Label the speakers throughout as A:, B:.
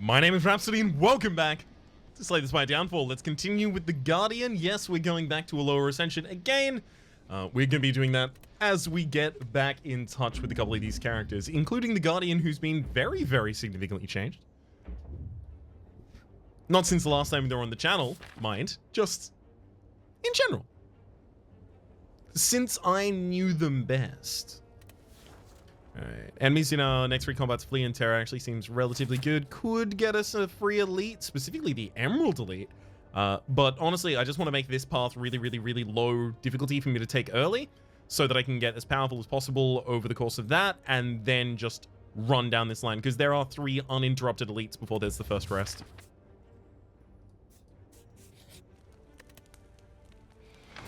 A: My name is Rhapsody and welcome back to Slay the Spire Downfall. Let's continue with the Guardian. Yes, we're going back to a lower ascension again. We're going to be doing that as we get back in touch with a couple of these characters, including the Guardian, who's been very, very significantly changed. Not since the last time they were on the channel, mind, just in general. Since I knew them best. Alright, enemies in our next free combat's Flee and Terror actually seems relatively good. Could get us a free elite, specifically the Emerald elite. But honestly, I just want to make this path really, really, really low difficulty for me to take early, so that I can get as powerful as possible over the course of that, and then just run down this line, because there are 3 uninterrupted elites before there's the first rest.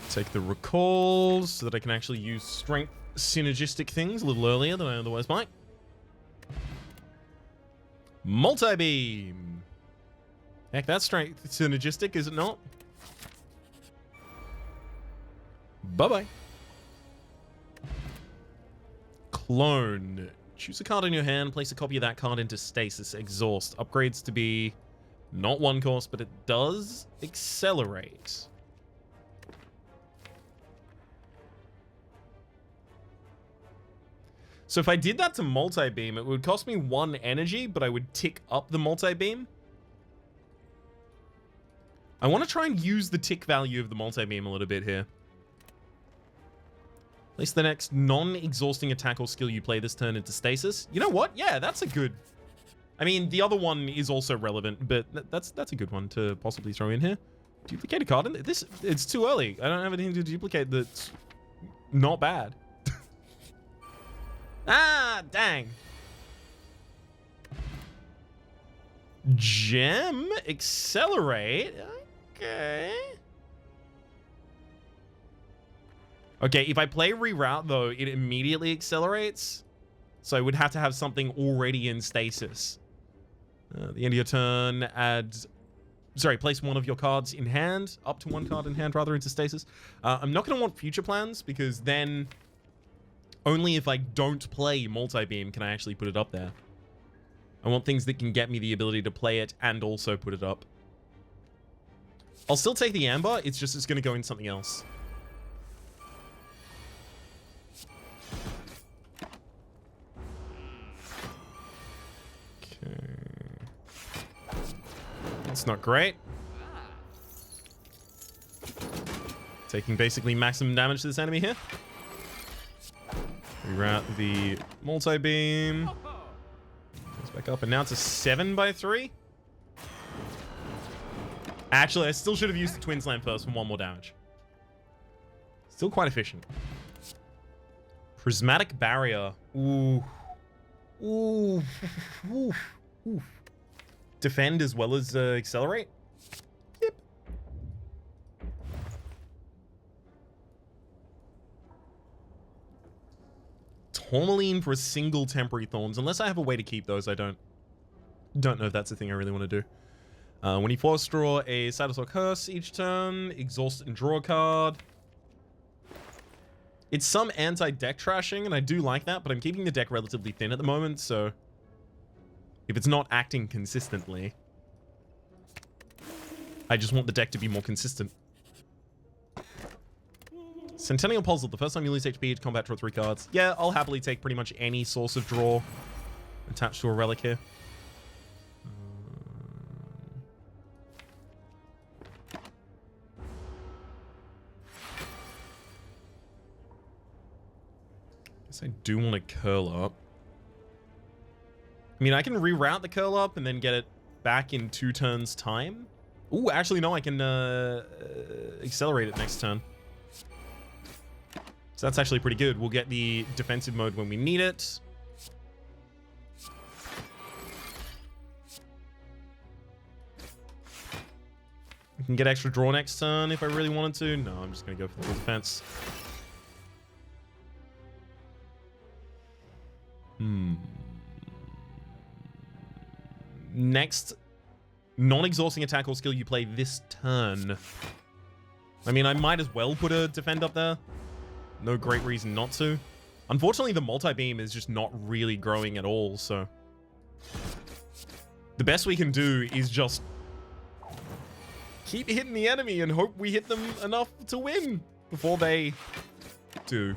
A: Take the recalls so that I can actually use strength synergistic things a little earlier than I otherwise might. Multi-beam. Heck, that's strength synergistic, is it not? Bye-bye. Clone. Choose a card in your hand, place a copy of that card into stasis. Exhaust. Upgrades to be not 1 course, but it does accelerate. So if I did that to multi-beam, it would cost me 1 energy, but I would tick up the multi-beam. I want to try and use the tick value of the multi-beam a little bit here. Place the next non-exhausting attack or skill you play this turn into stasis. You know what? Yeah, that's a good... I mean, the other one is also relevant, but that's a good one to possibly throw in here. Duplicate a card in this. It's too early. I don't have anything to duplicate that's not bad. Ah, dang. Gem, accelerate. Okay. Okay, if I play reroute though, it immediately accelerates. So I would have to have something already in stasis. The end of your turn, place 1 of your cards in hand, up to 1 card in hand rather, into stasis. I'm not going to want future plans, because then only if I don't play multi-beam can I actually put it up there. I want things that can get me the ability to play it and also put it up. I'll still take the amber, it's just it's going to go in something else. Okay. That's not great. Taking basically maximum damage to this enemy here. Reroute the multi-beam. Goes back up, and now it's a 7/3. Actually, I still should have used the Twin Slam first for 1 more damage. Still quite efficient. Prismatic Barrier. Ooh. Ooh. Ooh. Ooh. Defend as well as accelerate? Yep. Tourmaline for a single temporary thorns. Unless I have a way to keep those, I don't know if that's the thing I really want to do. When you force draw a status or curse each turn, exhaust and draw a card. It's some anti-deck trashing, and I do like that, but I'm keeping the deck relatively thin at the moment, so if it's not acting consistently, I just want the deck to be more consistent. Centennial Puzzle. The first time you lose HP to combat, draw 3 cards. Yeah, I'll happily take pretty much any source of draw attached to a relic here. Guess I do want to curl up. I mean, I can reroute the curl up and then get it back in 2 turns time. Ooh, actually no, I can accelerate it next turn. So that's actually pretty good. We'll get the defensive mode when we need it. I can get extra draw next turn if I really wanted to. No, I'm just going to go for the full defense. Next non-exhausting attack or skill you play this turn. I mean, I might as well put a defend up there. No great reason not to. Unfortunately, the multi-beam is just not really growing at all, so The best we can do is just keep hitting the enemy and hope we hit them enough to win before they do.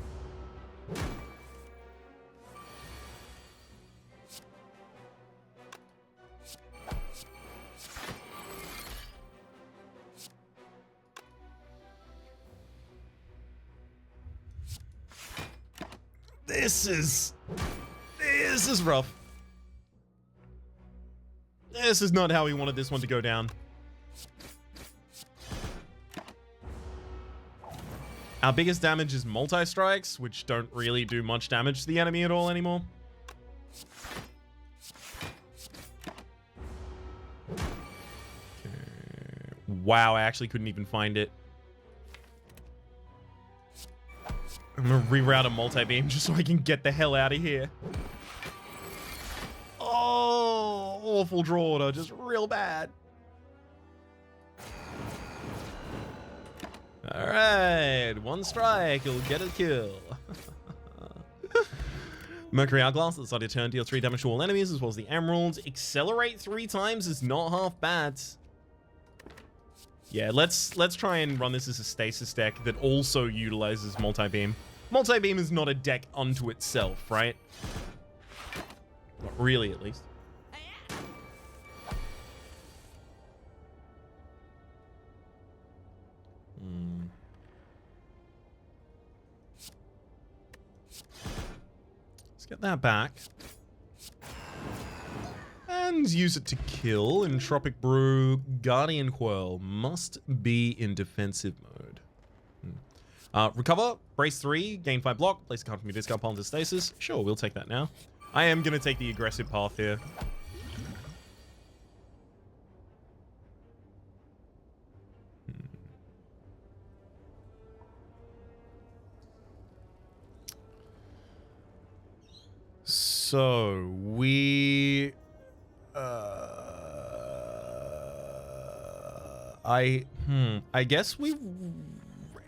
A: This is rough. This is not how we wanted this one to go down. Our biggest damage is multi-strikes, which don't really do much damage to the enemy at all anymore. Okay. Wow, I actually couldn't even find it. I'm gonna reroute a multi-beam just so I can get the hell out of here. Oh, awful draw order, just real bad. All right, one strike, you'll get a kill. Mercury Hourglass, at the start of your turn, deal 3 damage to all enemies, as well as the emeralds. Accelerate 3 times is not half bad. Yeah, let's try and run this as a stasis deck that also utilizes multi-beam. Multi-beam is not a deck unto itself, right? Not really, at least. Let's get that back. And use it to kill. Entropic Brew, Guardian Whirl must be in defensive mode. Recover, brace 3, gain 5 block, place a card from your discard pile into stasis. Sure, we'll take that now. I am going to take the aggressive path here. So, we... I guess we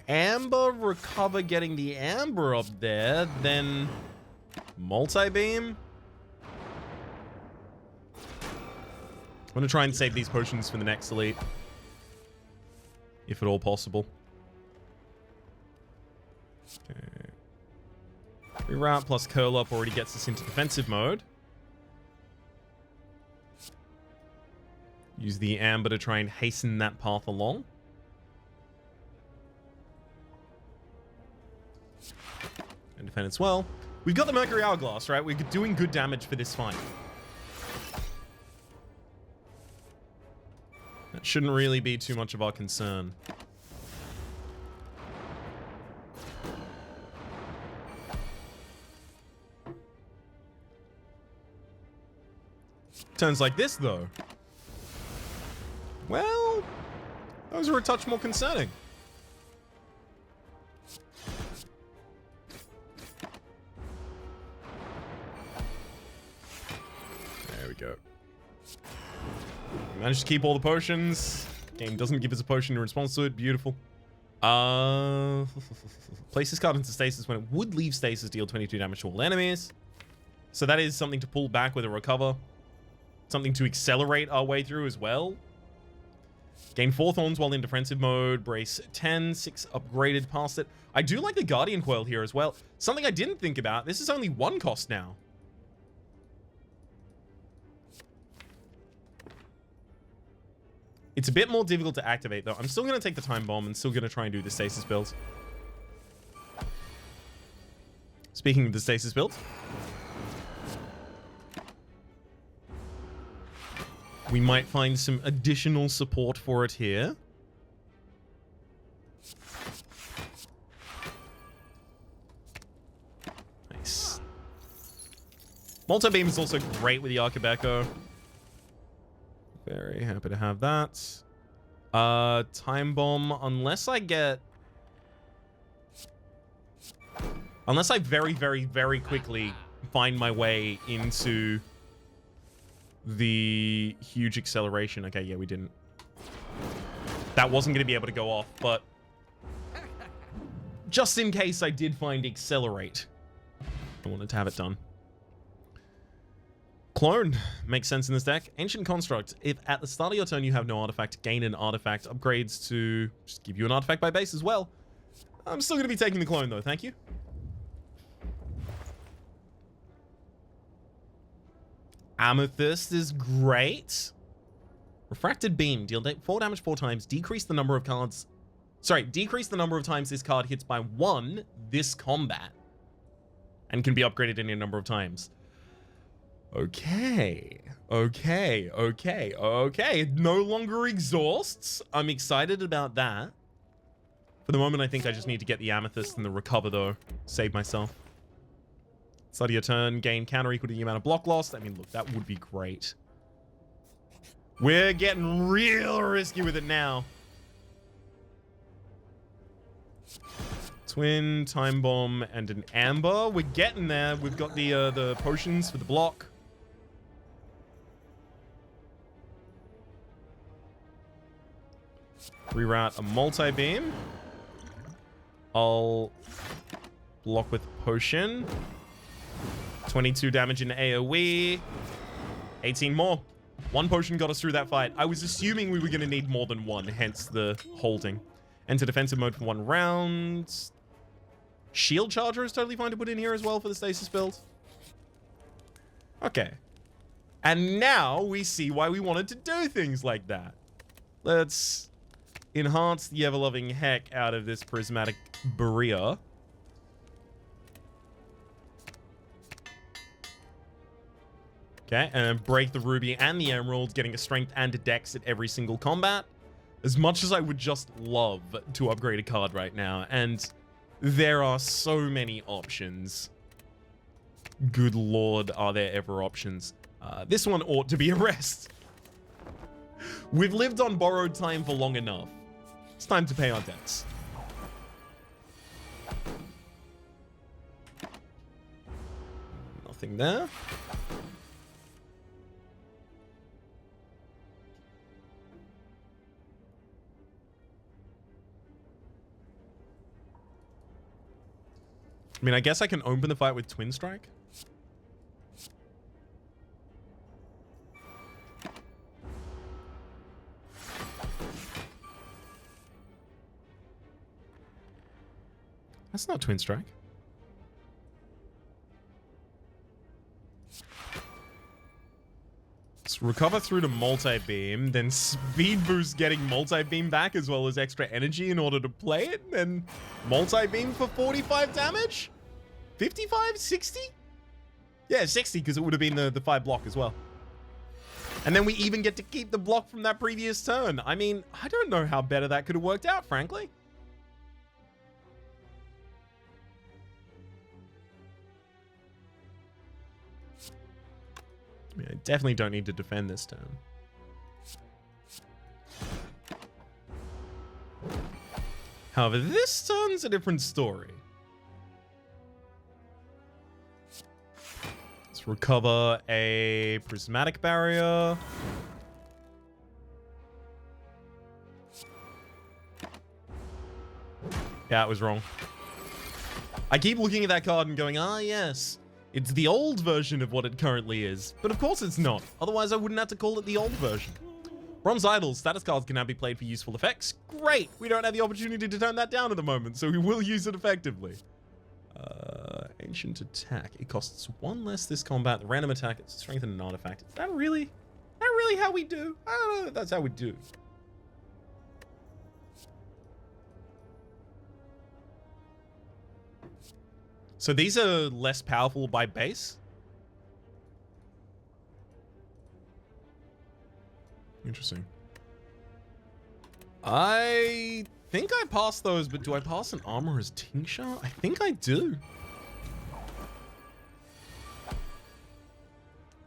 A: amber, recover getting the amber up there, then multi-beam. I'm gonna try and save these potions for the next elite, if at all possible. Okay. Reroute plus curl up already gets us into defensive mode. Use the amber to try and hasten that path along. And defend as well. We've got the Mercury Hourglass, right? We're doing good damage for this fight. That shouldn't really be too much of our concern. Turns like this, though. Well, those are a touch more concerning. There we go. We managed to keep all the potions. Game doesn't give us a potion in response to it. Beautiful. Place this card into stasis when it would leave stasis, deal 22 damage to all enemies. So that is something to pull back with a recover. Something to accelerate our way through as well. Gain 4 thorns while in defensive mode. Brace 10, 6 upgraded past it. I do like the Guardian Coil here as well. Something I didn't think about. This is only 1 cost now. It's a bit more difficult to activate, though. I'm still going to take the Time Bomb and still going to try and do the Stasis build. Speaking of the Stasis build, we might find some additional support for it here. Nice. Multi-beam is also great with the Archibeko. Very happy to have that. Time Bomb, unless I very, very, very quickly find my way into the huge acceleration. Okay, yeah, we didn't. That wasn't going to be able to go off, but just in case I did find accelerate, I wanted to have it done. Clone makes sense in this deck. Ancient Construct. If at the start of your turn you have no artifact, gain an artifact. Upgrades to just give you an artifact by base as well. I'm still going to be taking the clone though, thank you. Amethyst is great. Refracted Beam. Deal 4 damage 4 times. Decrease the number of cards. Sorry, decrease the number of times this card hits by 1 this combat. And can be upgraded any number of times. Okay. It no longer exhausts. I'm excited about that. For the moment, I think I just need to get the Amethyst and the Recover, though. Save myself. Start of your turn, gain counter equal to the amount of block lost. I mean, look, that would be great. We're getting real risky with it now. Twin, Time Bomb, and an Amber. We're getting there. We've got the potions for the block. Reroute a multi-beam. I'll block with potion. 22 damage in AoE. 18 more. 1 potion got us through that fight. I was assuming we were going to need more than 1, hence the holding. Enter defensive mode for 1 round. Shield Charger is totally fine to put in here as well for the stasis build. Okay. And now we see why we wanted to do things like that. Let's enhance the ever-loving heck out of this prismatic barrier. Okay, and break the ruby and the emerald, getting a strength and a dex at every single combat. As much as I would just love to upgrade a card right now, and there are so many options. Good lord, are there ever options? This one ought to be a rest. We've lived on borrowed time for long enough. It's time to pay our debts. Nothing there. I mean, I guess I can open the fight with Twin Strike. That's not Twin Strike. Let's recover through to multi-beam, then speed boost getting multi-beam back as well as extra energy in order to play it, and multi-beam for 45 damage? 55? 60? Yeah, 60 because it would have been the 5 block as well. And then we even get to keep the block from that previous turn. I mean, I don't know how better that could have worked out, frankly. I mean, I definitely don't need to defend this turn. However, this turn's a different story. Let's recover a prismatic barrier. Yeah, it was wrong. I keep looking at that card and going, ah, yes. It's the old version of what it currently is. But of course it's not. Otherwise, I wouldn't have to call it the old version. Bronze Idols. Status cards can now be played for useful effects. Great! We don't have the opportunity to turn that down at the moment, so we will use it effectively. Ancient Attack. It costs 1 less this combat. The random attack, it's strengthen an artifact. Is that really how we do? I don't know if that's how we do. So these are less powerful by base? Interesting. I think I passed those, but do I pass an Armorer's Tincture? I think I do. I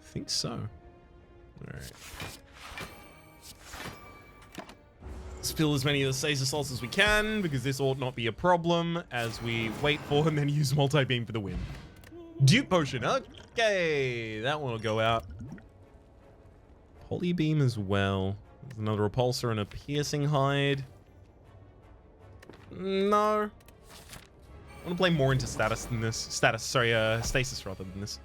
A: think so. Alright. Let's fill as many of the stasis salts as we can, because this ought not be a problem as we wait for and then use multi-beam for the win. Dupe Potion. Okay, that one will go out. Polybeam as well. There's another Repulsor and a Piercing Hide. No. I want to play more into status than this. Stasis rather than this.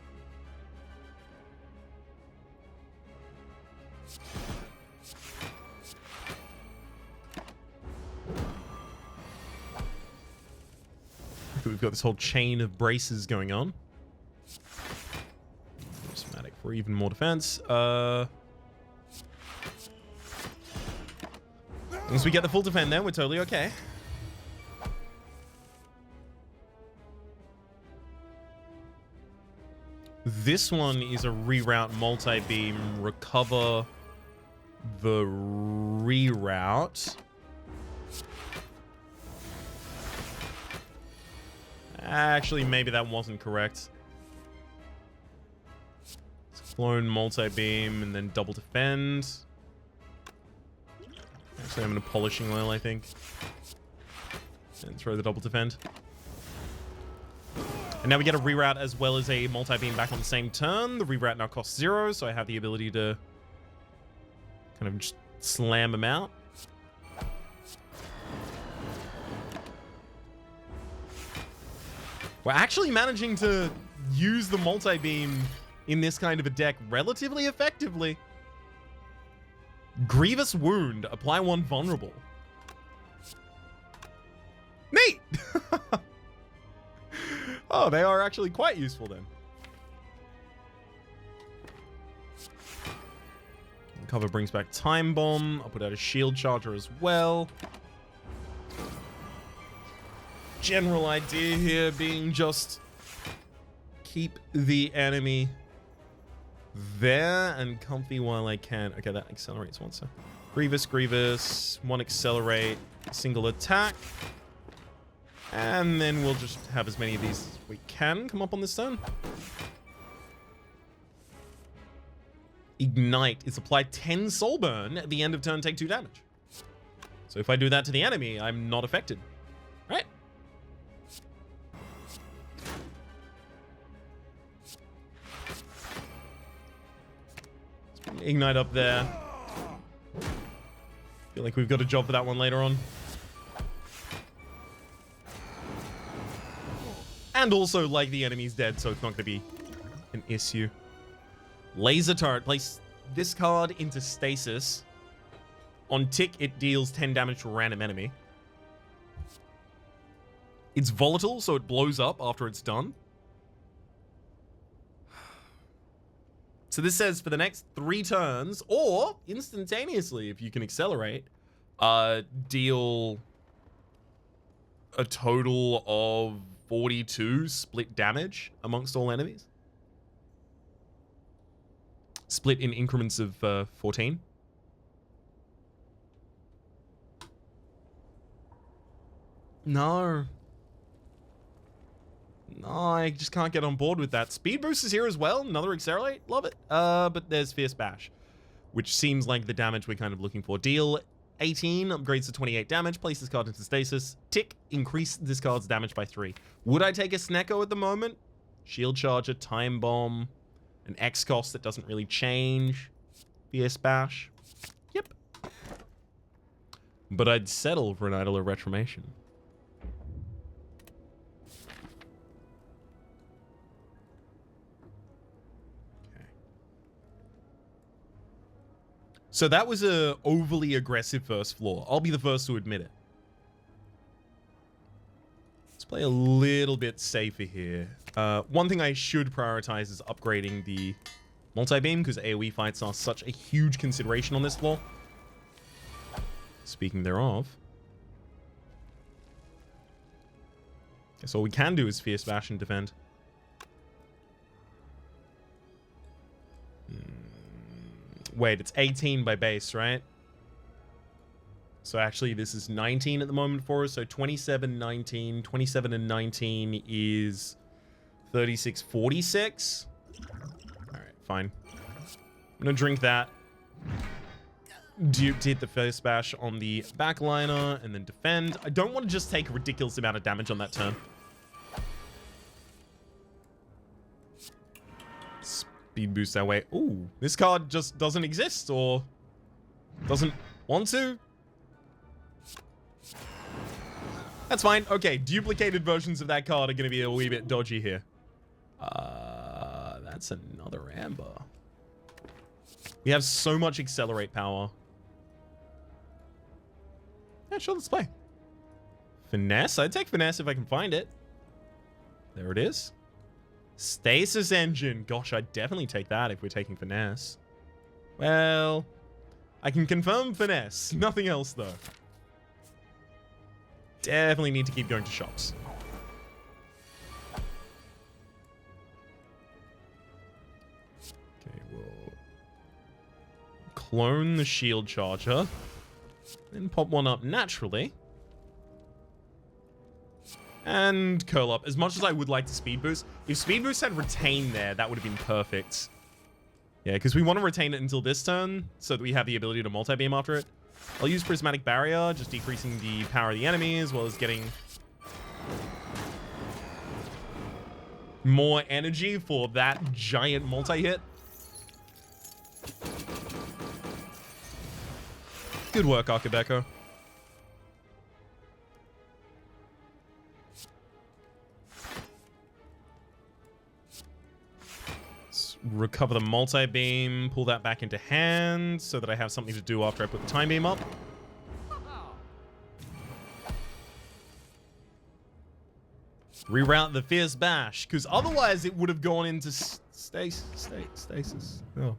A: We've got this whole chain of braces going on. Prismatic for even more defense. Once we get the full defend then, we're totally okay. This one is a reroute multi-beam, recover the reroute. Actually, maybe that wasn't correct. It's clone multi-beam and then double defend. Actually, I'm in a polishing oil, I think. And throw the double defend. And now we get a reroute as well as a multi-beam back on the same turn. The reroute now costs 0, so I have the ability to kind of just slam him out. We're actually managing to use the multi-beam in this kind of a deck relatively effectively. Grievous Wound. Apply 1 vulnerable. Neat! Oh, they are actually quite useful then. Cover brings back Time Bomb. I'll put out a Shield Charger as well. General idea here being just keep the enemy there and comfy while I can. Okay, that accelerates one, so. Grievous, 1 accelerate, single attack. And then we'll just have as many of these as we can come up on this turn. Ignite is apply 10 soul burn at the end of turn, take 2 damage. So if I do that to the enemy, I'm not affected. Right? Ignite up there. Feel like we've got a job for that one later on. And also, like, the enemy's dead, so it's not going to be an issue. Laser Turret. Place this card into stasis. On tick, it deals 10 damage to a random enemy. It's volatile, so it blows up after it's done. So this says for the next 3 turns, or instantaneously, if you can accelerate, deal a total of 42 split damage amongst all enemies. Split in increments of 14. No. No, I just can't get on board with that. Speed boost is here as well. Another accelerate. Love it. But there's Fierce Bash, which seems like the damage we're kind of looking for. Deal 18, upgrades to 28 damage. Place this card into stasis. Tick, increase this card's damage by 3. Would I take a Snecko at the moment? Shield Charger, Time Bomb, an X cost that doesn't really change. Fierce Bash. Yep. But I'd settle for an Idol of Retromation. So that was a overly aggressive first floor. I'll be the first to admit it. Let's play a little bit safer here. One thing I should prioritize is upgrading the multi-beam, because AoE fights are such a huge consideration on this floor. Speaking thereof. Guess all we can do is Fierce Bash and defend. Wait, it's 18 by base, right? So actually, this is 19 at the moment for us. So 27, 19, 27 and 19 is 36, 46. All right, fine. I'm going to drink that. Dupe to hit the first bash on the backliner and then defend. I don't want to just take a ridiculous amount of damage on that turn. Speed boost that way. Ooh, this card just doesn't exist or doesn't want to. That's fine. Okay, duplicated versions of that card are going to be a wee bit dodgy here. That's another amber. We have so much accelerate power. Yeah, sure, let's play. Finesse? I'd take Finesse if I can find it. There it is. Stasis Engine. Gosh, I'd definitely take that if we're taking Finesse. Well, I can confirm Finesse. Nothing else, though. Definitely need to keep going to shops. Okay, we'll clone the shield charger. Then pop one up naturally. And curl up. As much as I would like to speed boost, if speed boost had retained there, that would have been perfect. Yeah, because we want to retain it until this turn so that we have the ability to multi-beam after it. I'll use Prismatic Barrier, just decreasing the power of the enemy as well as getting more energy for that giant multi-hit. Good work, Archibeko. Recover the multi-beam, pull that back into hand so that I have something to do after I put the time beam up. Reroute the Fierce Bash, because otherwise it would have gone into stasis. Oh.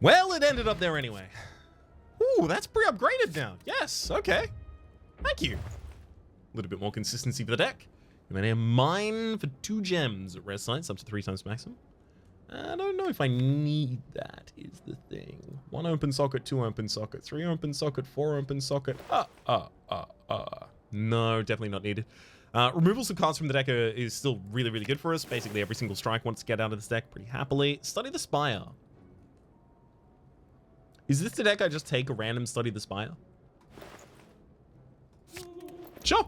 A: Well, it ended up there anyway. Ooh, that's pre-upgraded now. Yes, okay. Thank you. A little bit more consistency for the deck. And then a mine for 2 gems at res sites, up to 3 times maximum. I don't know if I need that, is the thing. 1 open socket, 2 open socket, 3 open socket, 4 open socket. No, definitely not needed. Removals of cards from the deck is still really, really good for us. Basically, every single strike wants to get out of this deck pretty happily. Study the Spire. Is this the deck I just take a random Study the Spire? Sure.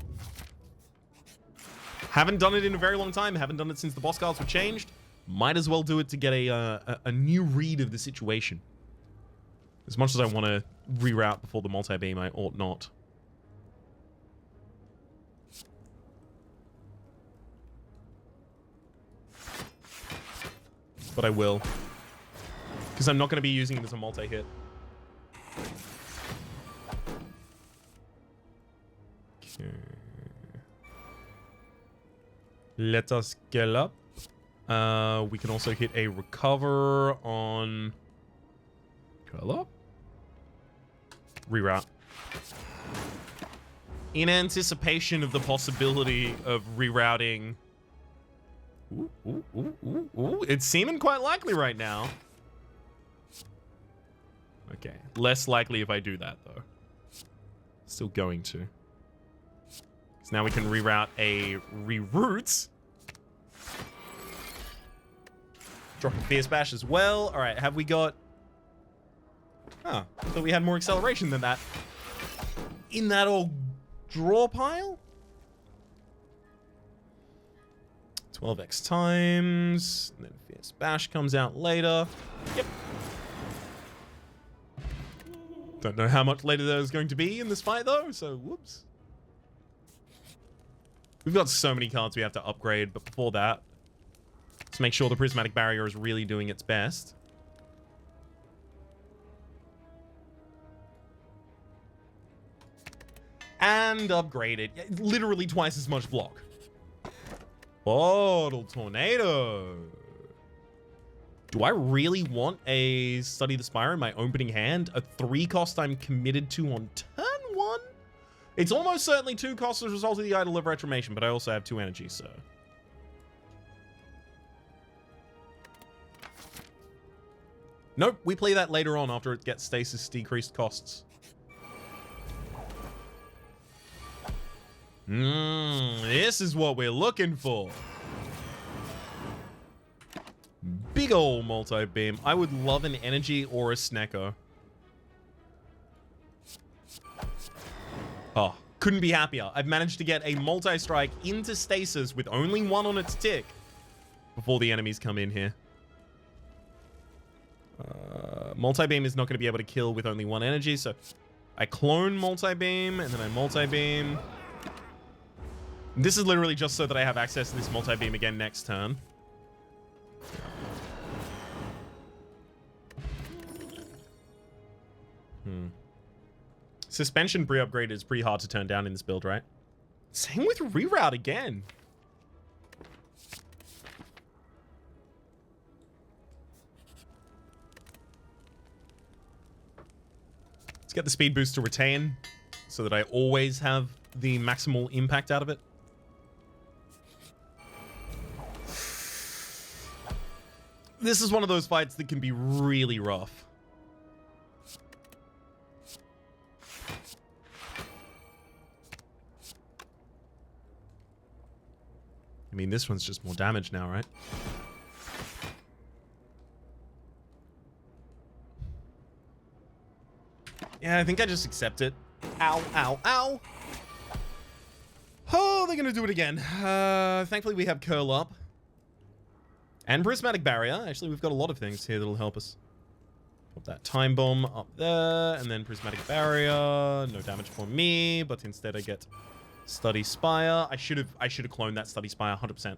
A: Haven't done it in a very long time. Haven't done it since the boss cards were changed. Might as well do it to get a new read of the situation. As much as I want to reroute before the multi-beam, I ought not. But I will. Because I'm not going to be using it as a multi-hit. Okay. Let us get up. We can also hit a recover on curl up. Reroute. In anticipation of the possibility of rerouting. Ooh. It's seeming quite likely right now. Okay. Less likely if I do that, though. Still going to. So now we can reroute a reroute. Drop a Fierce Bash as well. All right, have we got... Huh, I thought we had more acceleration than that. In that old draw pile? 12x times. And then Fierce Bash comes out later. Yep. Don't know how much later that is going to be in this fight, though, so whoops. We've got so many cards we have to upgrade, but before that, let's make sure the Prismatic Barrier is really doing its best. And upgrade it. Literally twice as much block. Bottle Tornado. Do I really want a Study the Spire in my opening hand? A 3 cost I'm committed to on turn 1? It's almost certainly 2 costs as a result of the Idol of Retromation, but I also have 2 energy, so... Nope, we play that later on after it gets stasis decreased costs. This is what we're looking for. Big ol' multi-beam. I would love an energy or a Snecko. Oh, couldn't be happier. I've managed to get a multi-strike into stasis with only 1 on its tick before the enemies come in here. Multi-beam is not going to be able to kill with only 1 energy, so I clone multi-beam and then I multi-beam. This is literally just so that I have access to this multi-beam again next turn. Suspension pre-upgrade is pretty hard to turn down in this build, right? Same with reroute again. Let's get the speed boost to retain so that I always have the maximal impact out of it. This is one of those fights that can be really rough. I mean, this one's just more damage now, right? Yeah, I think I just accept it. Ow, ow, ow. Oh, they're gonna do it again. Thankfully, we have curl up. And prismatic barrier. Actually, we've got a lot of things here that'll help us. Put that time bomb up there, and then prismatic barrier. No damage for me, but instead I get Study Spire. I should have cloned that Study Spire 100%.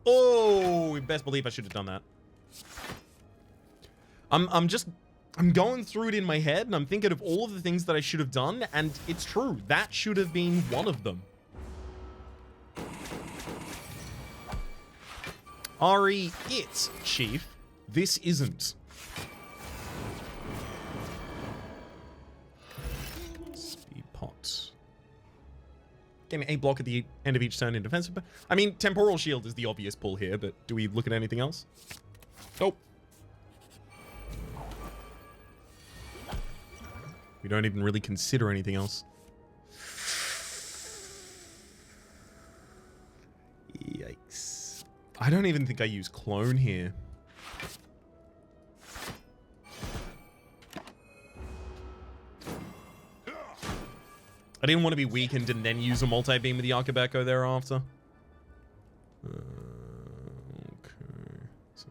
A: Oh, you best believe I should have done that. I'm going through it in my head, and I'm thinking of all of the things that I should have done, and it's true. That should have been one of them. RE, it's, Chief. This isn't. Speed pot. Gain a block at the end of each turn in defensive. I mean, Temporal Shield is the obvious pull here, but do we look at anything else? Nope. We don't even really consider anything else. Yikes. I don't even think I use clone here. I didn't want to be weakened and then use a multi-beam with the Archibeko thereafter. Okay. So,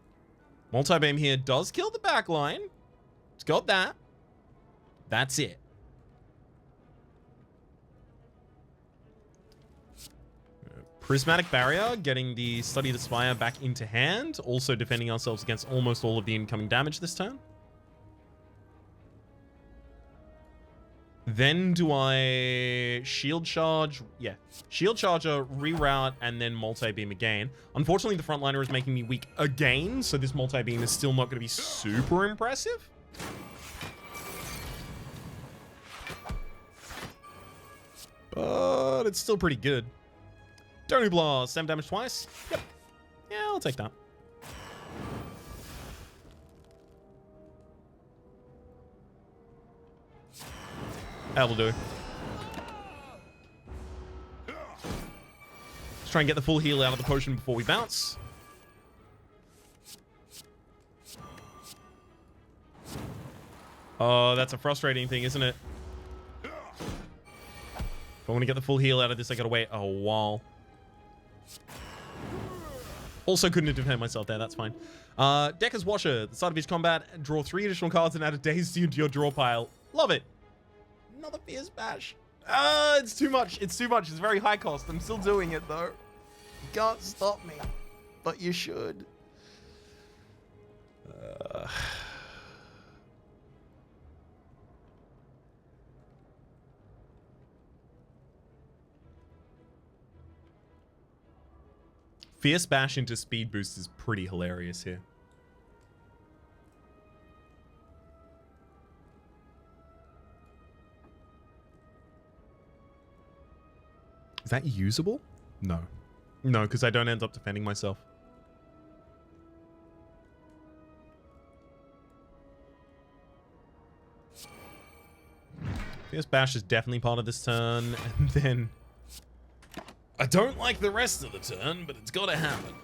A: multi-beam here does kill the back line. It's got that. That's it. Prismatic Barrier, getting the Slay the Spire back into hand. Also defending ourselves against almost all of the incoming damage this turn. Then do I shield charge? Yeah. Shield charger, reroute, and then multi-beam again. Unfortunately, the frontliner is making me weak again, so this multi-beam is still not going to be super impressive. But it's still pretty good. Donut Blast, 7 damage twice. Yep. Yeah, I'll take that. That'll do. Let's try and get the full heal out of the potion before we bounce. Oh, that's a frustrating thing, isn't it? If I want to get the full heal out of this, I gotta wait a while. Also couldn't have defended myself there, that's fine. Decker's Washer. At the start of each combat, draw 3 additional cards and add a Daze to your draw pile. Love it. Another Fierce Bash. It's too much. It's too much. It's very high cost. I'm still doing it, though. You can't stop me. But you should. Fierce Bash into Speed Boost is pretty hilarious here. Is that usable? No. No, because I don't end up defending myself. Fierce Bash is definitely part of this turn, and then I don't like the rest of the turn, but it's got to happen.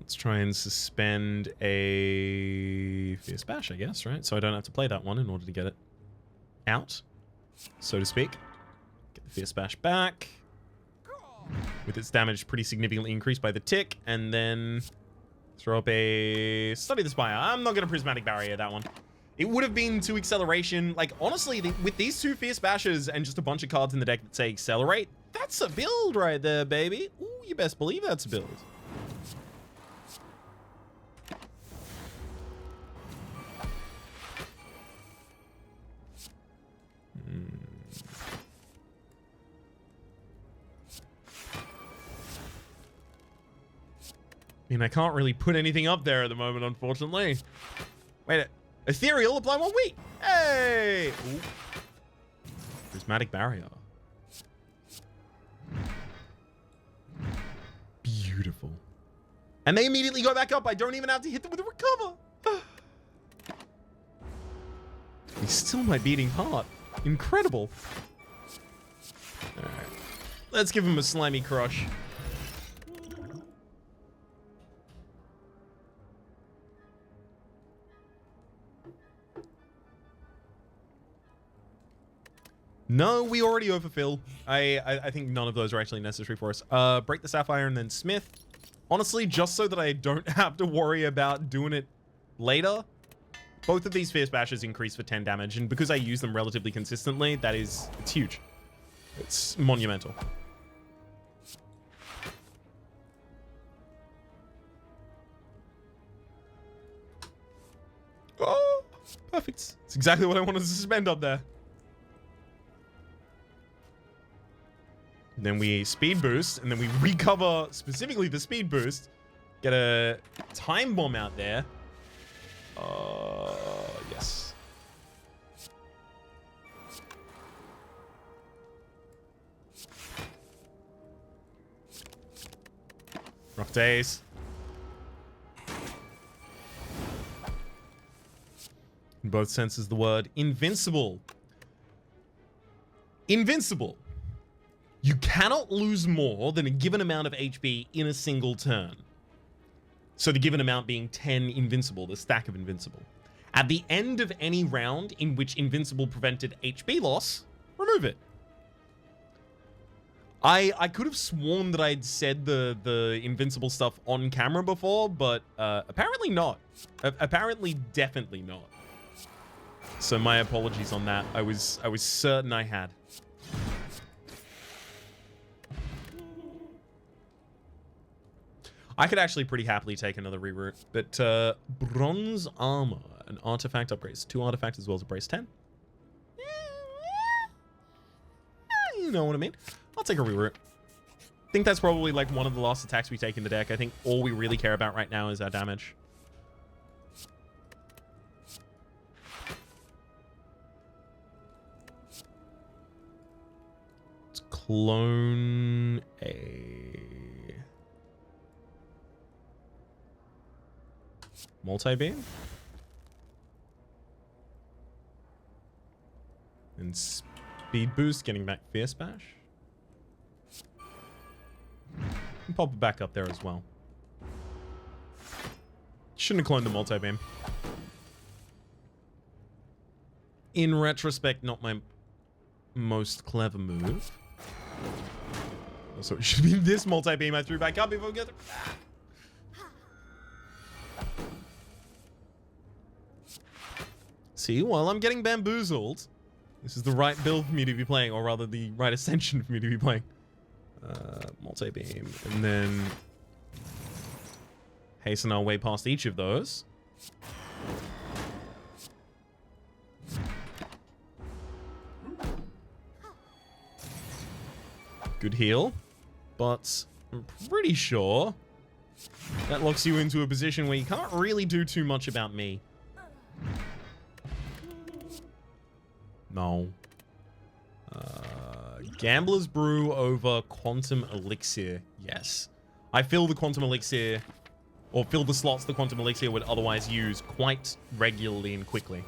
A: Let's try and suspend a Fierce Bash, I guess, right? So I don't have to play that one in order to get it out, so to speak. Get the Fierce Bash back. With its damage pretty significantly increased by the tick, and then throw up a Slay the Spire. I'm not going to Prismatic Barrier that one. It would have been 2 acceleration. Like, honestly, with these 2 Fierce Bashes and just a bunch of cards in the deck that say accelerate, that's a build right there, baby. Ooh, you best believe that's a build. mean, I can't really put anything up there at the moment, unfortunately. Wait, ethereal, apply 1 week. Hey! Ooh. Prismatic barrier. Beautiful. And they immediately go back up. I don't even have to hit them with a recover. He's still my beating heart. Incredible. All right. Let's give him a slimy crush. No, we already overfill. I think none of those are actually necessary for us. Break the sapphire and then smith. Honestly, just so that I don't have to worry about doing it later. Both of these fierce bashes increase for 10 damage, and because I use them relatively consistently, it's huge. It's monumental. Oh, perfect. It's exactly what I wanted to suspend up there. And then we speed boost, and then we recover specifically the speed boost. Get a time bomb out there. Yes. Rough days. In both senses, the word invincible. Invincible. You cannot lose more than a given amount of HP in a single turn. So the given amount being 10 invincible, the stack of invincible. At the end of any round in which invincible prevented HP loss, remove it. I could have sworn that I'd said the invincible stuff on camera before, but apparently not. Apparently definitely not. So my apologies on that. I was certain I had. I could actually pretty happily take another reroute, but bronze armor, an artifact upgrades 2 artifacts as well as a brace 10. You know what I mean? I'll take a reroute. I think that's probably like one of the last attacks we take in the deck. I think all we really care about right now is our damage. Let's clone a multi-beam. And speed boost, getting back Fierce Bash. And pop it back up there as well. Shouldn't have cloned the multi-beam. In retrospect, not my most clever move. So it should be this multi-beam I threw back up if I get it. See, while I'm getting bamboozled, this is the right build for me to be playing, or rather the right ascension for me to be playing. Multi-beam, and then hasten our way past each of those. Good heal, but I'm pretty sure that locks you into a position where you can't really do too much about me. No. Gambler's Brew over Quantum Elixir. Yes. I fill the Quantum Elixir, or fill the slots the Quantum Elixir would otherwise use quite regularly and quickly.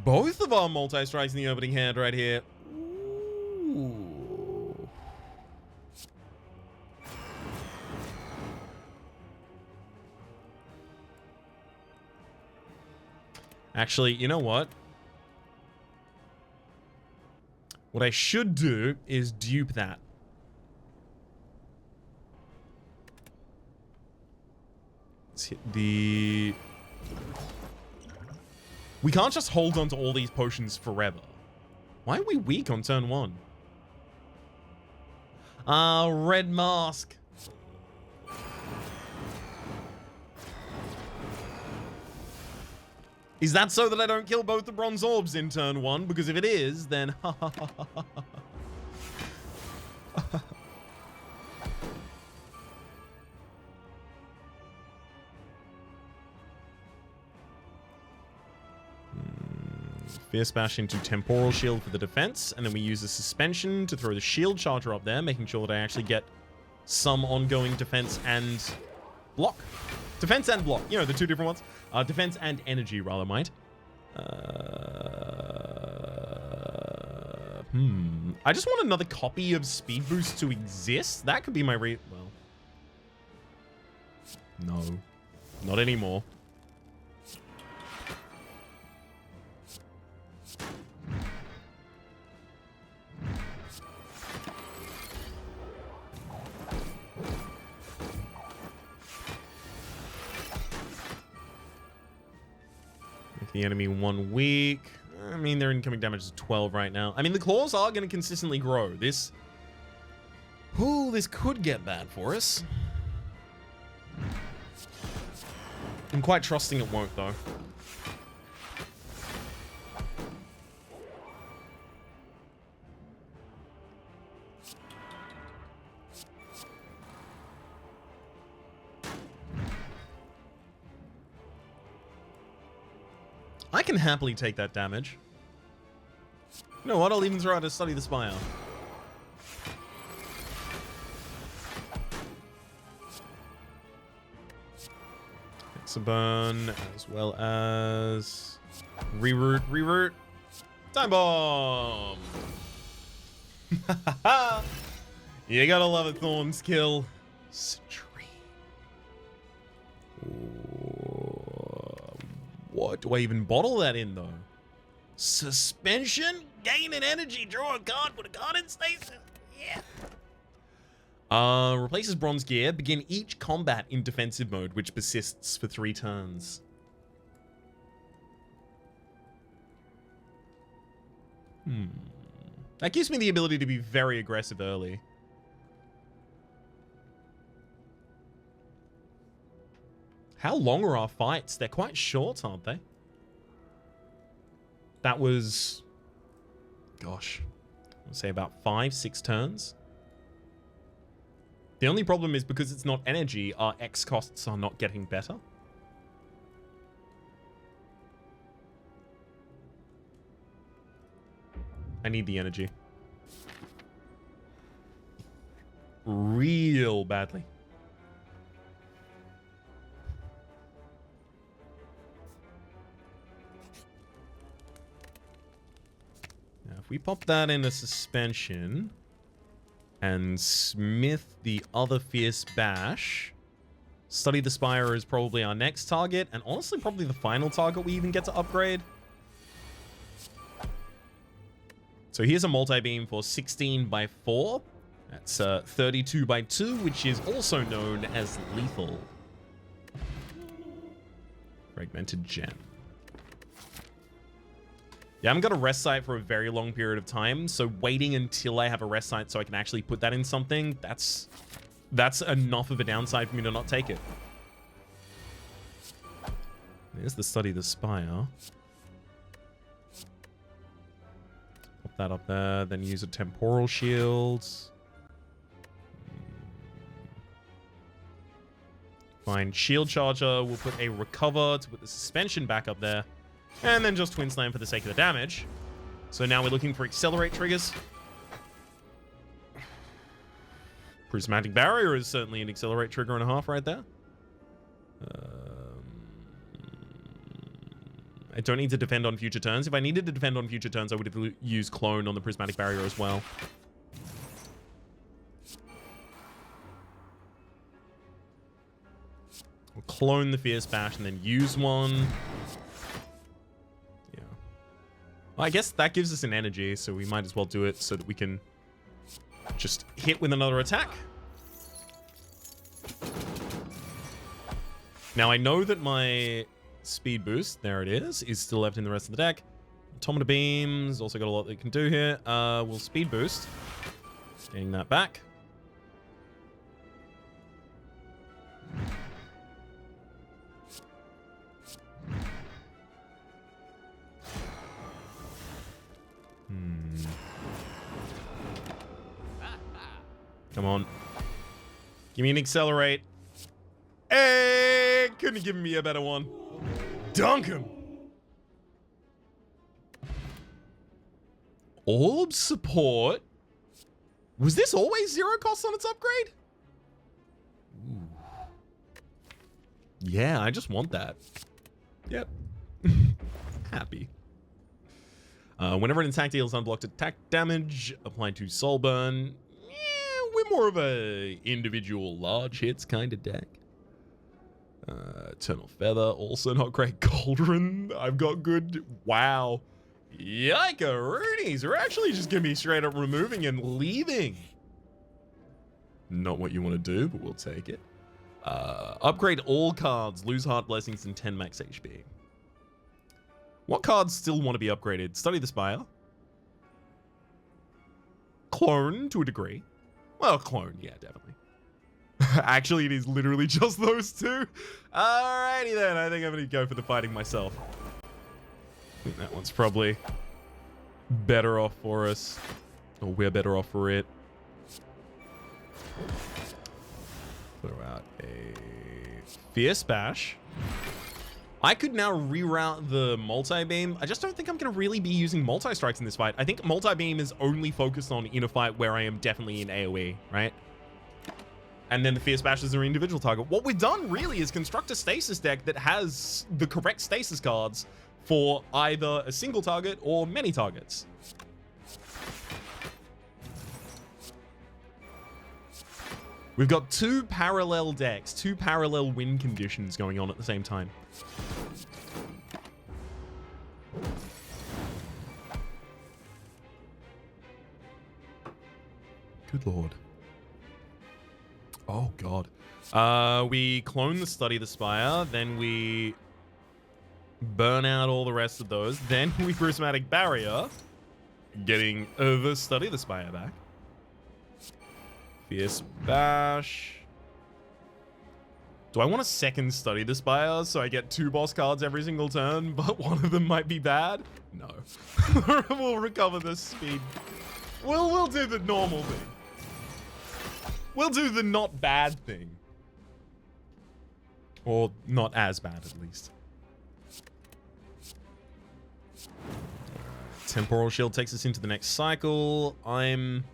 A: Both of our multi-strikes in the opening hand right here. Ooh. Actually, you know what? What I should do is dupe that. Let's hit the... We can't just hold on to all these potions forever. Why are we weak on turn 1? Red mask. Is that so that I don't kill both the bronze orbs in turn 1? Because if it is, then... Fierce Bash into Temporal Shield for the defense, and then we use a Suspension to throw the Shield Charger up there, making sure that I actually get some ongoing defense and block. Defense and block, you know, the two different ones. Defense and energy, rather, mind. I just want another copy of Speed Boost to exist. That could be my well. No. Not anymore. Make the enemy 1 weak. I mean, their incoming damage is 12 right now. I mean, the claws are going to consistently grow. This could get bad for us. I'm quite trusting it won't, though. I can happily take that damage. You know what? I'll even throw out a Slay the Spire. Hexaburn, as well as reroute. Time bomb. You gotta love a Thorn's kill. Stream. What do I even bottle that in though? Suspension, gain an energy, draw a card, put a card in stasis. Yeah. Replaces bronze gear. Begin each combat in defensive mode, which persists for 3 turns. That gives me the ability to be very aggressive early. How long are our fights? They're quite short, aren't they? That was, gosh, I'll say about 5-6 turns. The only problem is because it's not energy, our X costs are not getting better. I need the energy. Real badly. Now, if we pop that in a suspension and smith the other Fierce Bash, Study the Spire is probably our next target, and honestly probably the final target we even get to upgrade. So here's a multi-beam for 16 by 4. That's 32 by 2, which is also known as lethal. Fragmented gem. Yeah, I haven't got a rest site for a very long period of time, so waiting until I have a rest site so I can actually put that in something, that's enough of a downside for me to not take it. There's the Study the Spire. Pop that up there, then use a Temporal Shield. Fine, Shield Charger, we'll put a Recover to put the Suspension back up there. And then just Twin Slam for the sake of the damage. So now we're looking for Accelerate triggers. Prismatic Barrier is certainly an Accelerate trigger and a half right there. I don't need to defend on future turns. If I needed to defend on future turns, I would have used Clone on the Prismatic Barrier as well. We'll clone the Fierce Bash and then use one. Well, I guess that gives us an energy, so we might as well do it so that we can just hit with another attack. Now, I know that my speed boost, there it is still left in the rest of the deck. Automata Beams, also got a lot that it can do here. We'll speed boost. Getting that back. Come on. Give me an Accelerate. Hey! Couldn't have given me a better one. Dunk him! Orb support. Was this always 0 cost on its upgrade? Ooh. Yeah, I just want that. Yep. Happy. Whenever an attack deals unblocked attack damage, applied to soul burn. Yeah, we're more of a individual large hits kind of deck. Eternal Feather, also not great. Cauldron, I've got good. Wow. Yikeroonies, we're actually just gonna be straight up removing and leaving. Not what you want to do, but we'll take it. Upgrade all cards, lose heart blessings and 10 max HP. What cards still want to be upgraded? Study the Spire. Clone to a degree. Well, clone, yeah, definitely. Actually, it is literally just those two. Alrighty then, I think I'm gonna go for the fighting myself. I think that one's probably better off for us. Or we're better off for it. Throw out a Fierce Bash. I could now reroute the multi-beam. I just don't think I'm going to really be using multi-strikes in this fight. I think multi-beam is only focused on in a fight where I am definitely in AoE, right? And then the Fierce Bashes are individual target. What we've done really is construct a stasis deck that has the correct stasis cards for either a single target or many targets. We've got two parallel decks, two parallel win conditions going on at the same time. Good lord. Oh god. We clone the Study the Spire, then we burn out all the rest of those, then we Prismatic Barrier, getting the Study the Spire back. Fierce Bash. Do I want to second Study the Spire so I get 2 boss cards every single turn, but one of them might be bad? No. We'll recover the speed. We'll do the normal thing. We'll do the not bad thing. Or not as bad, at least. Temporal Shield takes us into the next cycle. I'm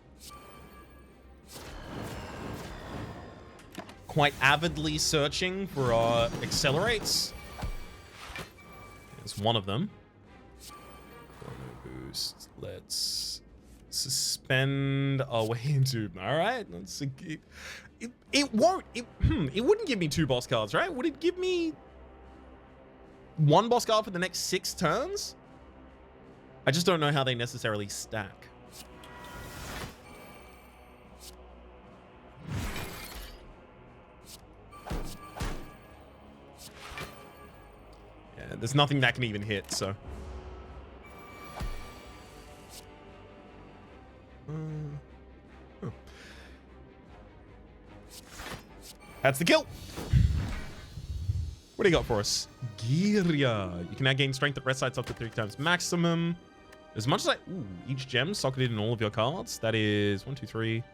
A: quite avidly searching for our accelerates. There's one of them. Chrono Boost. Let's suspend our way into. All right, let's. It won't. It wouldn't give me 2 boss cards, right? Would it give me 1 boss card for the next 6 turns? I just don't know how they necessarily stack. Yeah, there's nothing that can even hit, so. Oh. That's the kill. What do you got for us? Giria. You can now gain strength at rest sites up to 3 times maximum. As much as I... Ooh, each gem socketed in all of your cards. That is 1, 2, 3.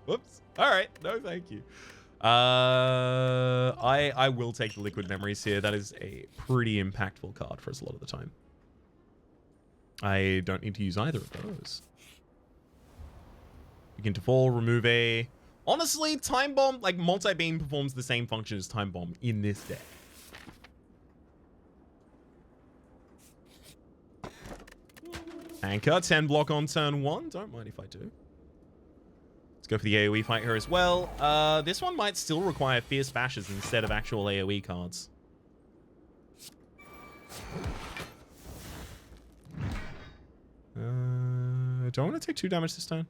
A: Whoops. All right. No, thank you. I will take the liquid memories here. That is a pretty impactful card for us a lot of the time. I don't need to use either of those. Begin to fall, remove a... Honestly, Time Bomb, like multi-beam performs the same function as Time Bomb in this deck. Anchor, 10 block on turn 1. Don't mind if I do. Let's go for the AoE fight here as well. This one might still require Fierce Bashes instead of actual AoE cards. Do I want to take 2 damage this turn?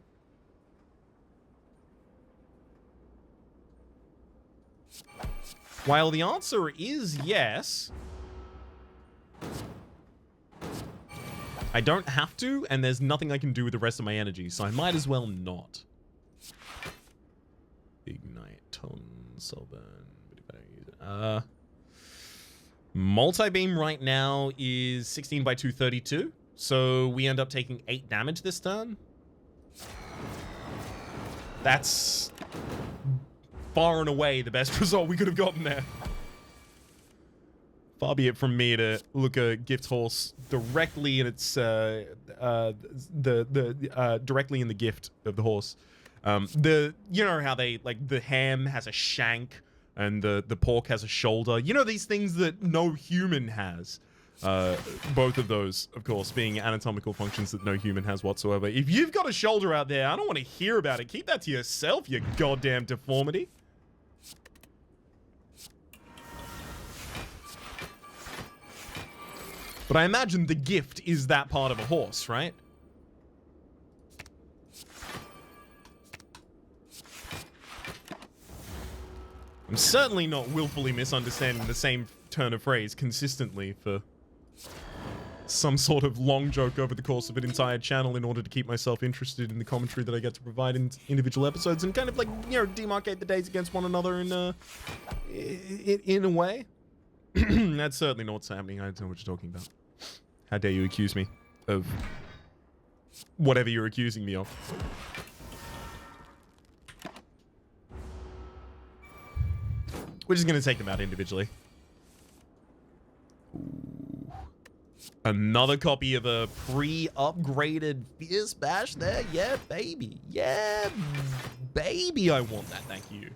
A: While the answer is yes, I don't have to, and there's nothing I can do with the rest of my energy, so I might as well not. Ignite, Ton, Soulburn. Multi-beam right now is 16 by 232, so we end up taking 8 damage this turn. That's far and away the best result we could have gotten there. Far be it from me to look a gift horse directly in its directly in the gift of the horse. You know how they like the ham has a shank and the pork has a shoulder. You know these things that no human has. Both of those, of course, being anatomical functions that no human has whatsoever. If you've got a shoulder out there, I don't want to hear about it. Keep that to yourself, you goddamn deformity. But I imagine the gift is that part of a horse, right? I'm certainly not willfully misunderstanding the same turn of phrase consistently for some sort of long joke over the course of an entire channel in order to keep myself interested in the commentary that I get to provide in individual episodes and kind of like, you know, demarcate the days against one another in a way. That's certainly not what's happening. I don't know what you're talking about. How dare you accuse me of whatever you're accusing me of. We're just going to take them out individually. Ooh. Another copy of a pre-upgraded Fierce Bash there. Yeah, baby. Yeah, baby. I want that. Thank you.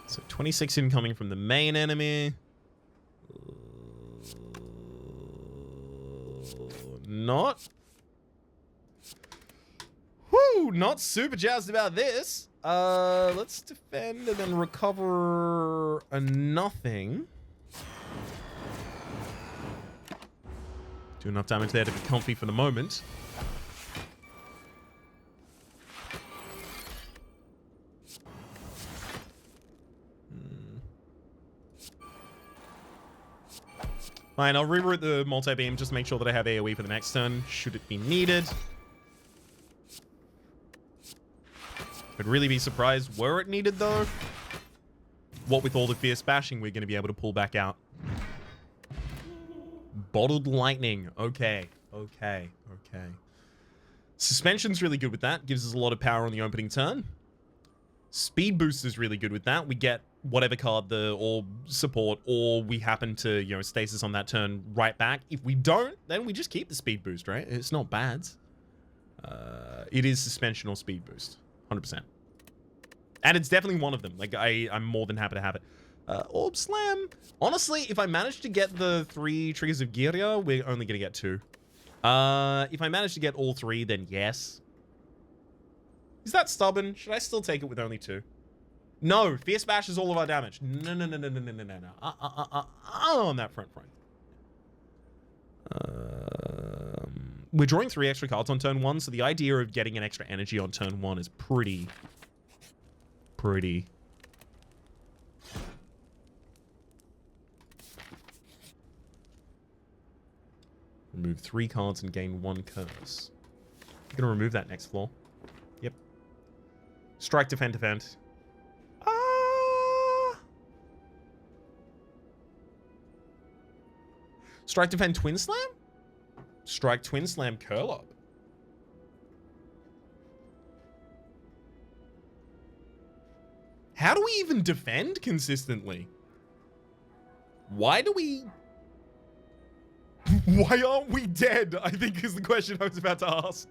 A: So 26 incoming from the main enemy. Not. Whoo! Not super jazzed about this. Let's defend and then recover a nothing. Do enough damage there to be comfy for the moment. Fine, I'll reroute the multi-beam just to make sure that I have AoE for the next turn, should it be needed. I'd really be surprised were it needed, though. What with all the fierce bashing we're going to be able to pull back out. Bottled lightning. Okay. Okay. Okay. Suspension's really good with that. Gives us a lot of power on the opening turn. Speed boost is really good with that. We get whatever card the orb support, or we happen to, you know, stasis on that turn right back. If we don't, then we just keep the speed boost, right? It's not bad. It is suspension or speed boost. 100%. And it's definitely one of them. Like, I'm more than happy to have it. Orb Slam. Honestly, if I manage to get the 3 triggers of Giria, we're only going to get 2. If I manage to get all 3, then yes. Is that stubborn? Should I still take it with only 2? No, Fierce Bash is all of our damage. No. On that front. We're drawing 3 extra cards on turn 1, so the idea of getting an extra energy on turn 1 is pretty. Remove 3 cards and gain 1 curse. I'm gonna remove that next floor. Yep. Strike, defend. Strike, defend, twin slam? Strike, twin slam, curl up. How do we even defend consistently? Why do we... Why aren't we dead? I think is the question I was about to ask.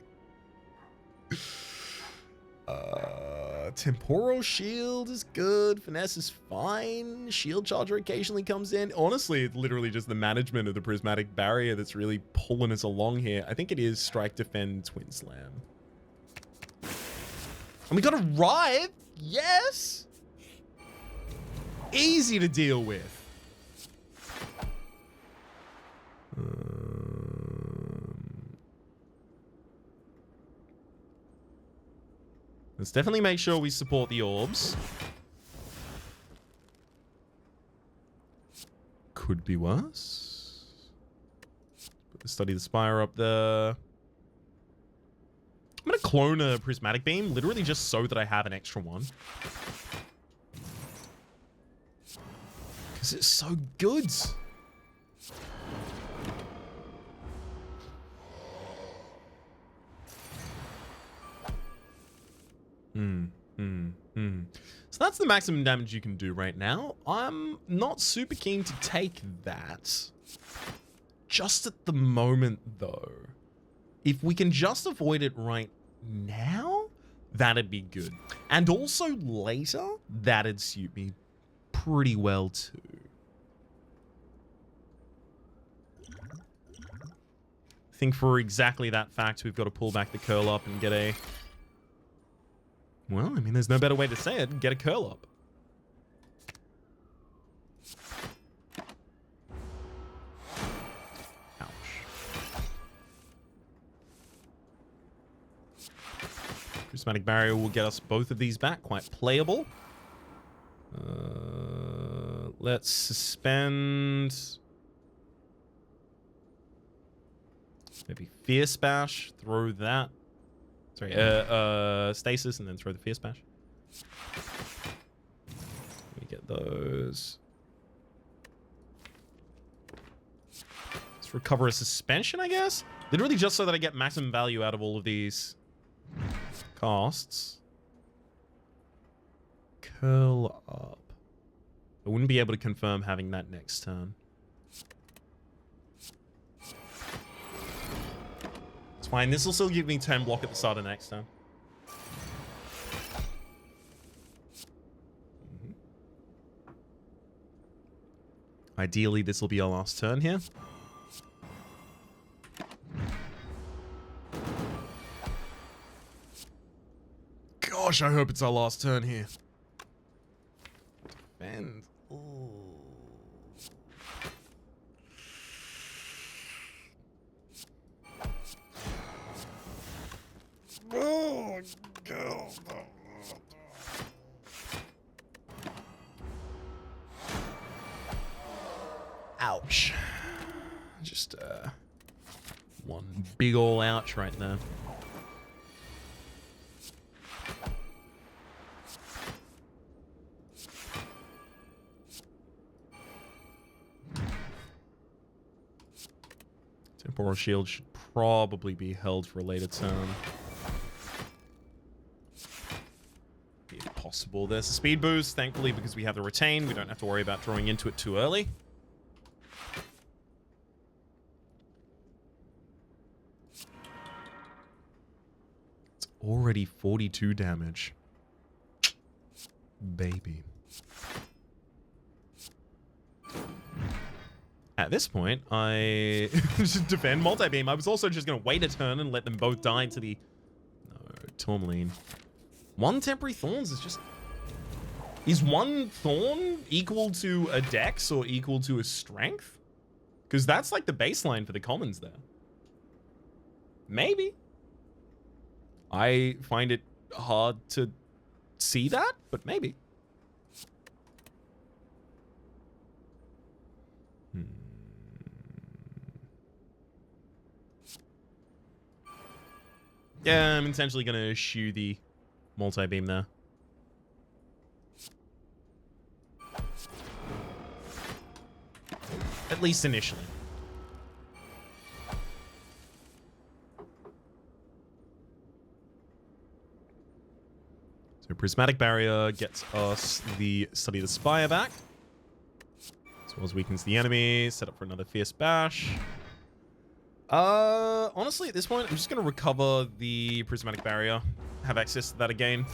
A: Temporal shield is good. Finesse is fine. Shield charger occasionally comes in. Honestly, it's literally just the management of the prismatic barrier that's really pulling us along here. I think it is strike, defend, twin slam. And we got a Rive. Yes. Easy to deal with. Let's definitely make sure we support the orbs. Could be worse. Put the Study the Spire up there. I'm going to clone a Prismatic Beam, literally just so that I have an extra one. Because it's so good. So that's the maximum damage you can do right now. I'm not super keen to take that. Just at the moment, though. If we can just avoid it right now, that'd be good. And also later, that'd suit me pretty well too. I think for exactly that fact, we've got to pull back the curl up and get a... Well, I mean, there's no better way to say it. Get a curl up. Ouch. Prismatic Barrier will get us both of these back. Quite playable. Let's suspend... Maybe Fierce Bash. Throw that. Sorry, Stasis, and then throw the Fierce Bash. Let me get those. Let's recover a suspension, I guess? Literally just so that I get maximum value out of all of these casts. Curl up. I wouldn't be able to confirm having that next turn. It's fine. This will still give me 10 block at the start of next turn. Ideally, this will be our last turn here. Gosh, I hope it's our last turn here. Defend. Ooh. Oh, God. Ouch. Just, one big ol' ouch right there. Temporal Shield should probably be held for a later turn. If possible. There's a speed boost. Thankfully, because we have the retain, we don't have to worry about drawing into it too early. It's already 42 damage. Baby. At this point, I just defend multi-beam. I was also just going to wait a turn and let them both die to the... No, Tourmaline. One temporary thorns is just... Is one thorn equal to a dex or equal to a strength? Because that's like the baseline for the commons there. Maybe. I find it hard to see that, but maybe. Yeah, I'm intentionally going to eschew the multi-beam there. At least initially. So Prismatic Barrier gets us the Slay the Spire back. As well as weakens the enemy. Set up for another Fierce Bash. Honestly, at this point, I'm just going to recover the Prismatic Barrier. Have access to that again.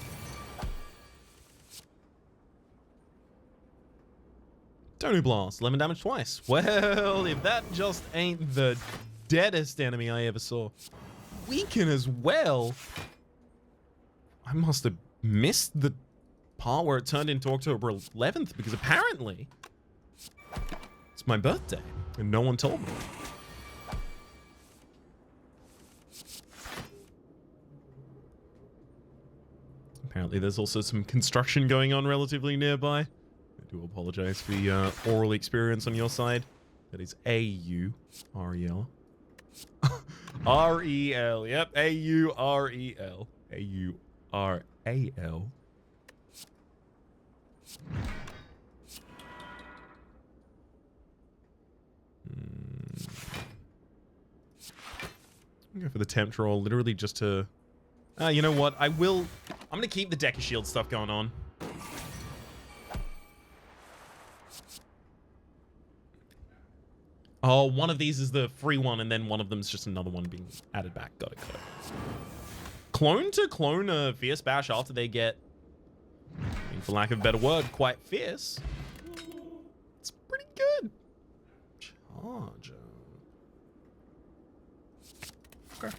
A: Donu Blast, 11 damage twice. Well, if that just ain't the deadest enemy I ever saw. Weaken as well. I must have missed the part where it turned into October 11th, because apparently it's my birthday and no one told me. Apparently there's also some construction going on relatively nearby. I do apologize for the oral experience on your side. That is A-U-R-E-L. R-E-L. Yep, A-U-R-E-L. A-U-R-A-L. I'm going for the temp troll, literally just to... you know what? I will I'm going to keep the deck of shield stuff going on. Oh, one of these is the free one, and then one of them's just another one being added back. Got it, got it. Clone to clone a Fierce Bash after they get, I mean, for lack of a better word, quite fierce. It's pretty good. Charger. Okay.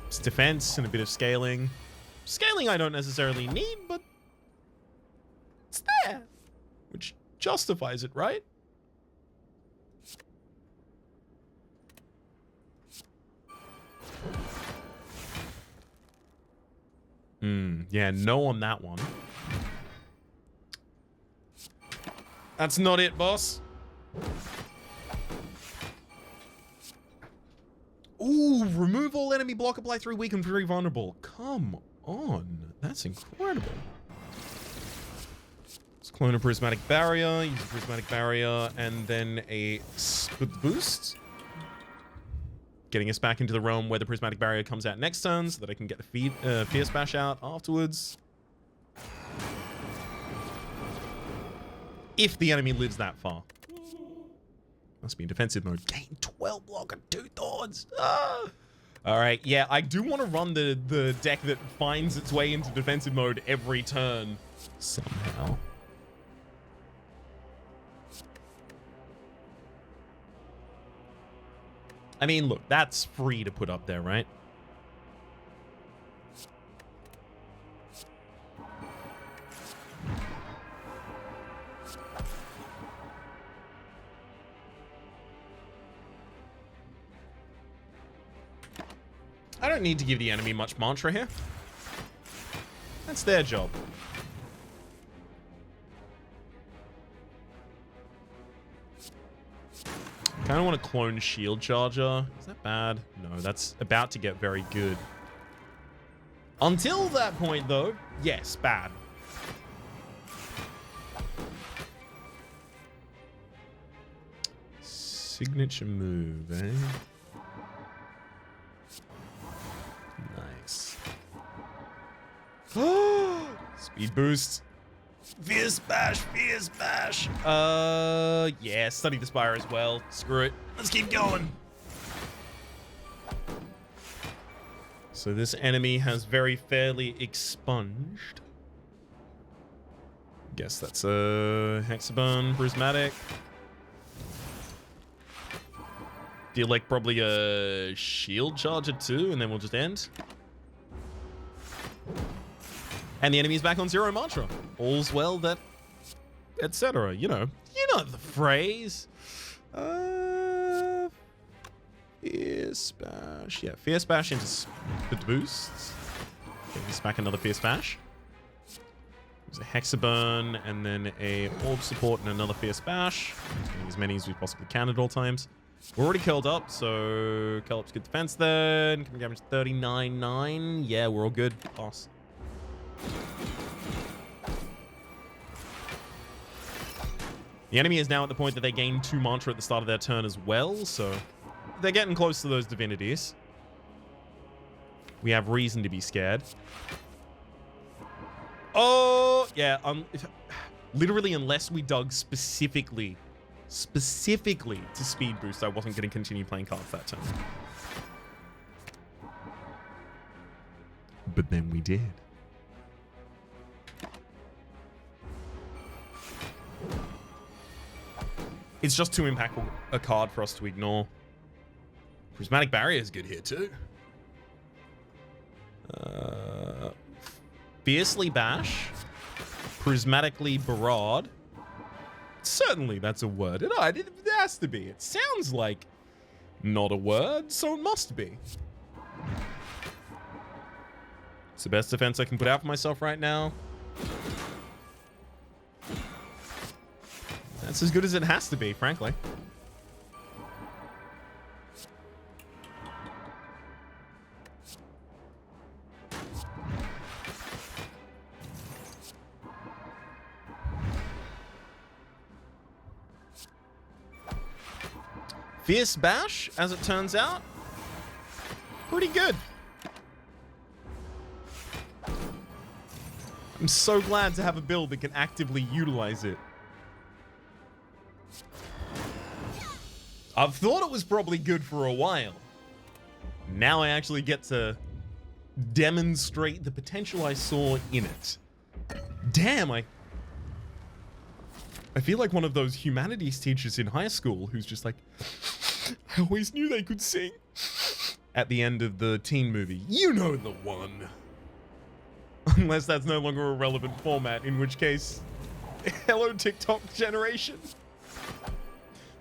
A: It's defense and a bit of scaling. Scaling I don't necessarily need, but it's there, which justifies it, right? Yeah, no on that one. That's not it, boss. Ooh, remove all enemy block, apply 3 weak and 3 vulnerable. Come on, that's incredible. Let's clone a prismatic barrier, use a prismatic barrier, and then a split boost. Getting us back into the realm where the prismatic barrier comes out next turn so that I can get the Fierce Bash out afterwards. If the enemy lives that far. Must be in defensive mode. Gain 12 block and 2 thorns. Ah! Alright, yeah, I do want to run the deck that finds its way into defensive mode every turn. Somehow. I mean, look, that's free to put up there, right? I don't need to give the enemy much mantra here. That's their job. I kind of want to clone Shield Charger. Is that bad? No, that's about to get very good. Until that point, though, yes, bad. Signature move, eh? Nice. Speed boost. Fierce Bash, Fierce Bash. Yeah, Study the Spire as well. Screw it. Let's keep going. So this enemy has very fairly expunged. Guess that's a Hexabone, Prismatic. Feel like probably a Shield Charger too, and then we'll just end. And the enemy's back on 0 mantra. All's well that, etc. You know the phrase. Fierce Bash. Yeah, Fierce Bash into the boosts. Okay, he's back another Fierce Bash. There's a Hexabone, and then a Orb Support and another Fierce Bash. Getting as many as we possibly can at all times. We're already curled up, so curl up's good defense there. Incoming damage 39.9. Yeah, we're all good. Pass. The enemy is now at the point that they gain 2 mantra at the start of their turn as well, so they're getting close to those divinities. We have reason to be scared. Oh, yeah. Literally, unless we dug specifically to speed boost, I wasn't going to continue playing cards that turn. But then we did. It's just too impactful a card for us to ignore. Prismatic Barrier is good here too. Fiercely Bash. Prismatically Barrage. Certainly that's a word. It has to be. It sounds like not a word, so it must be. It's the best defense I can put out for myself right now. That's as good as it has to be, frankly. Fierce Bash, as it turns out, pretty good. I'm so glad to have a build that can actively utilize it. I've thought it was probably good for a while. Now I actually get to demonstrate the potential I saw in it. Damn, I feel like one of those humanities teachers in high school who's just like, I always knew they could sing. At the end of the teen movie. You know the one. Unless that's no longer a relevant format, in which case, hello TikTok generation.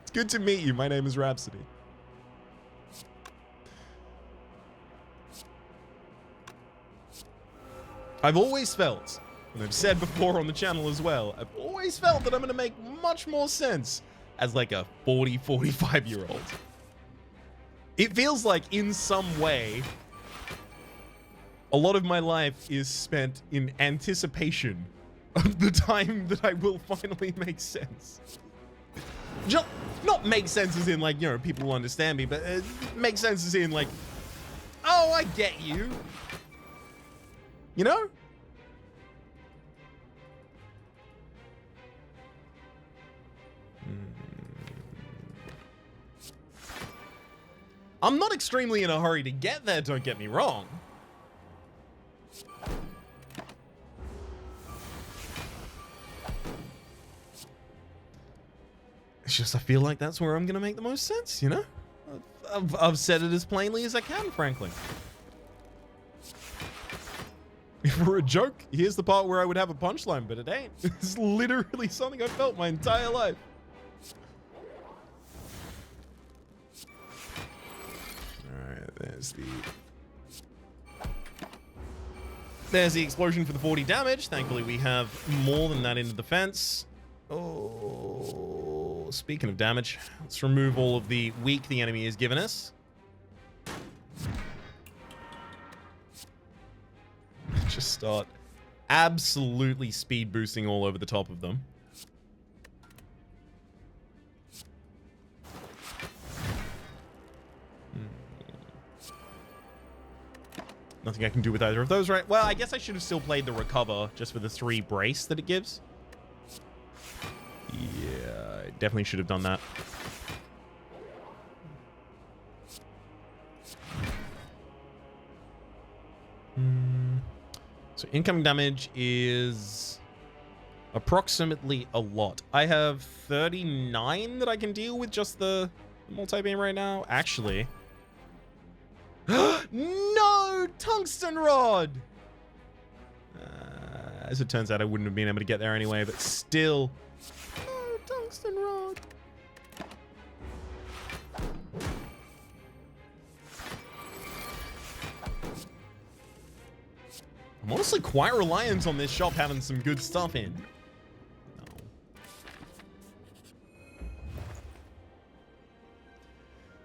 A: It's good to meet you. My name is Rhapsody. I've always felt, and I've said before on the channel as well, I've always felt that I'm going to make much more sense as like a 40, 45-year-old. It feels like in some way, a lot of my life is spent in anticipation of the time that I will finally make sense. Just not make sense as in like, you know, people will understand me, but make sense as in like, oh, I get you. You know? I'm not extremely in a hurry to get there, don't get me wrong. It's just I feel like that's where I'm gonna make the most sense, you know? I've said it as plainly as I can, frankly. If it were a joke, here's the part where I would have a punchline, but it ain't. It's literally something I've felt my entire life. Alright, there's the explosion for the 40 damage. Thankfully, we have more than that into the fence. Oh, speaking of damage, let's remove all of the weak the enemy has given us. Just start absolutely speed boosting all over the top of them. Nothing I can do with either of those, right? Well, I guess I should have still played the recover just for the 3 brace that it gives. Yeah, I definitely should have done that. So incoming damage is approximately a lot. I have 39 that I can deal with just the multi-beam right now. Actually. No! Tungsten rod! As it turns out, I wouldn't have been able to get there anyway, but still. Oh, tungsten rod. I'm honestly quite reliant on this shop having some good stuff in. No.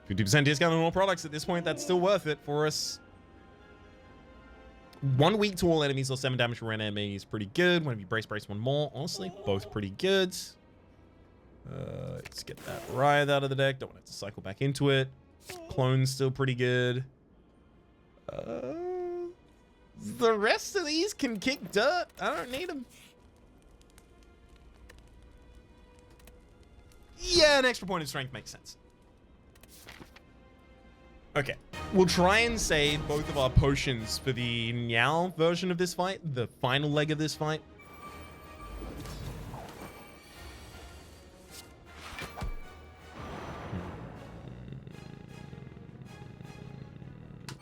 A: 50% discount on all products at this point. That's still worth it for us. 1 weak to all enemies or 7 damage from random enemies. Pretty good. When we brace 1 more. Honestly, both pretty good. Let's get that Riot out of the deck. Don't want to have to cycle back into it. Clone's still pretty good. The rest of these can kick dirt. I don't need them. Yeah, an extra point of strength makes sense. Okay, we'll try and save both of our potions for the Niao version of this fight, the final leg of this fight.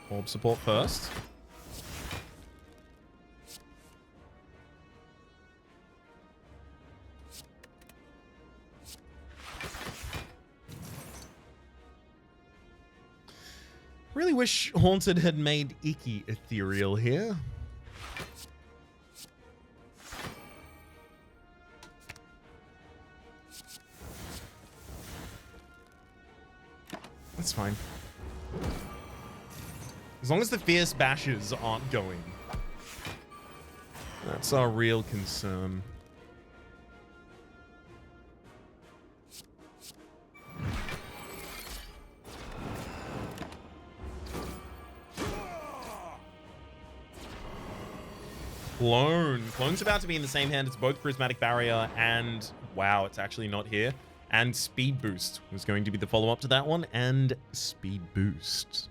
A: Orb support first. Really wish Haunted had made Icky ethereal here. That's fine. As long as the fierce bashes aren't going. That's our real concern. Clone. Clone's about to be in the same hand as both Prismatic Barrier and, wow, it's actually not here. And Speed Boost was going to be the follow-up to that one, and Speed Boost.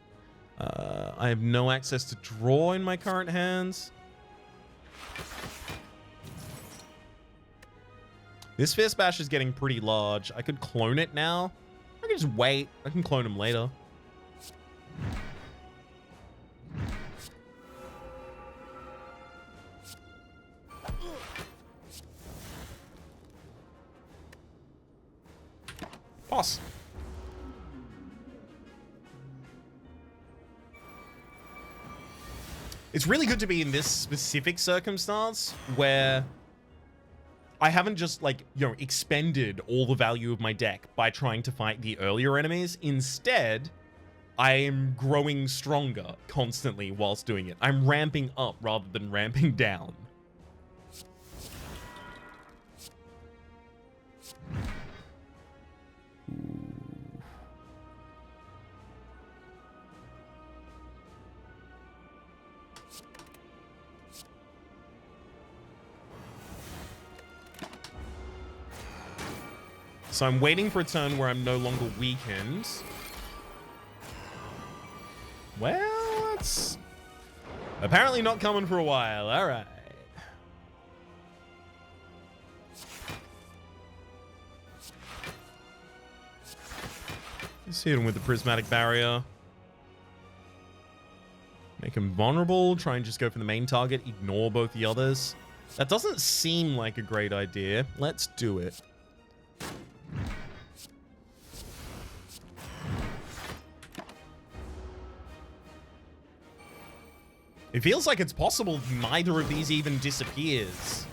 A: I have no access to draw in my current hands. This Fierce Bash is getting pretty large. I could clone it now. I can just wait. I can clone him later. Boss. It's really good to be in this specific circumstance where I haven't just, like, you know, expended all the value of my deck by trying to fight the earlier enemies. Instead, I am growing stronger constantly whilst doing it. I'm ramping up rather than ramping down. So I'm waiting for a turn where I'm no longer weakened. Well, that's apparently not coming for a while. All right. Let's hit him with the Prismatic Barrier. Make him vulnerable. Try and just go for the main target. Ignore both the others. That doesn't seem like a great idea. Let's do it. It feels like it's possible neither of these even disappears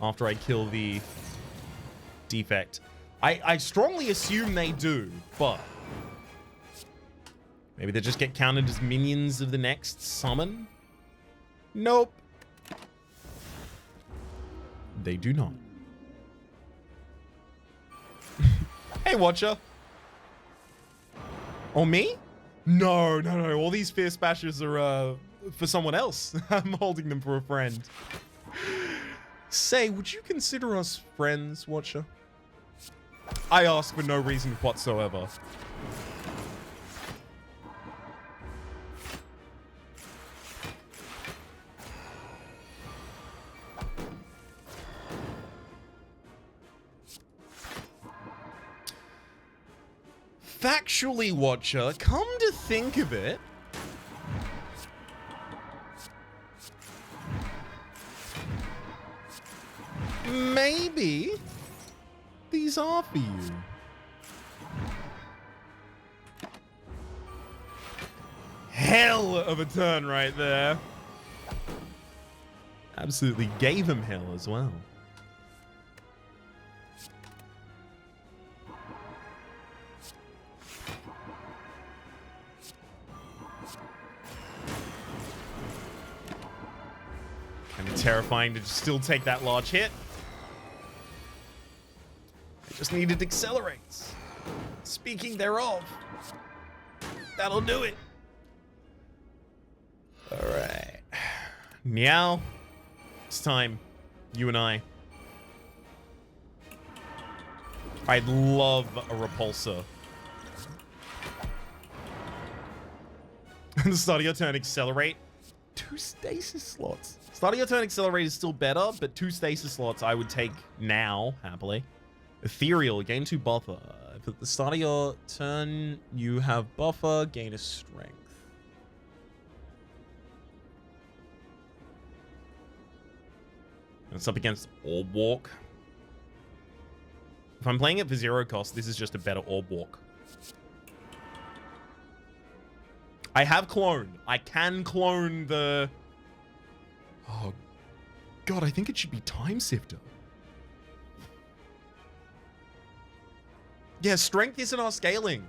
A: after I kill the defect. I strongly assume they do, but maybe they just get counted as minions of the next summon? Nope. They do not. Hey, Watcher. Oh, me? No. All these Fierce Bashers are, for someone else. I'm holding them for a friend. Say, would you consider us friends, Watcher? I ask for no reason whatsoever. Factually, Watcher, come to think of it, maybe these are for you. Hell of a turn right there. Absolutely gave him hell as well. Terrifying to still take that large hit. I just needed accelerates. Speaking thereof, that'll do it. All right. Meow. It's time. You and I. I'd love a repulsor. And the start of your turn, accelerate. 2 stasis slots. Start of your turn accelerate is still better, but 2 stasis slots I would take now, happily. Ethereal, gain 2 buffer. If at the start of your turn you have buffer, gain a strength. And it's up against Orb Walk. If I'm playing it for 0 cost, this is just a better Orb Walk. I have clone. I can clone the... Oh, God, I think it should be Time Sifter. Yeah, strength isn't our scaling.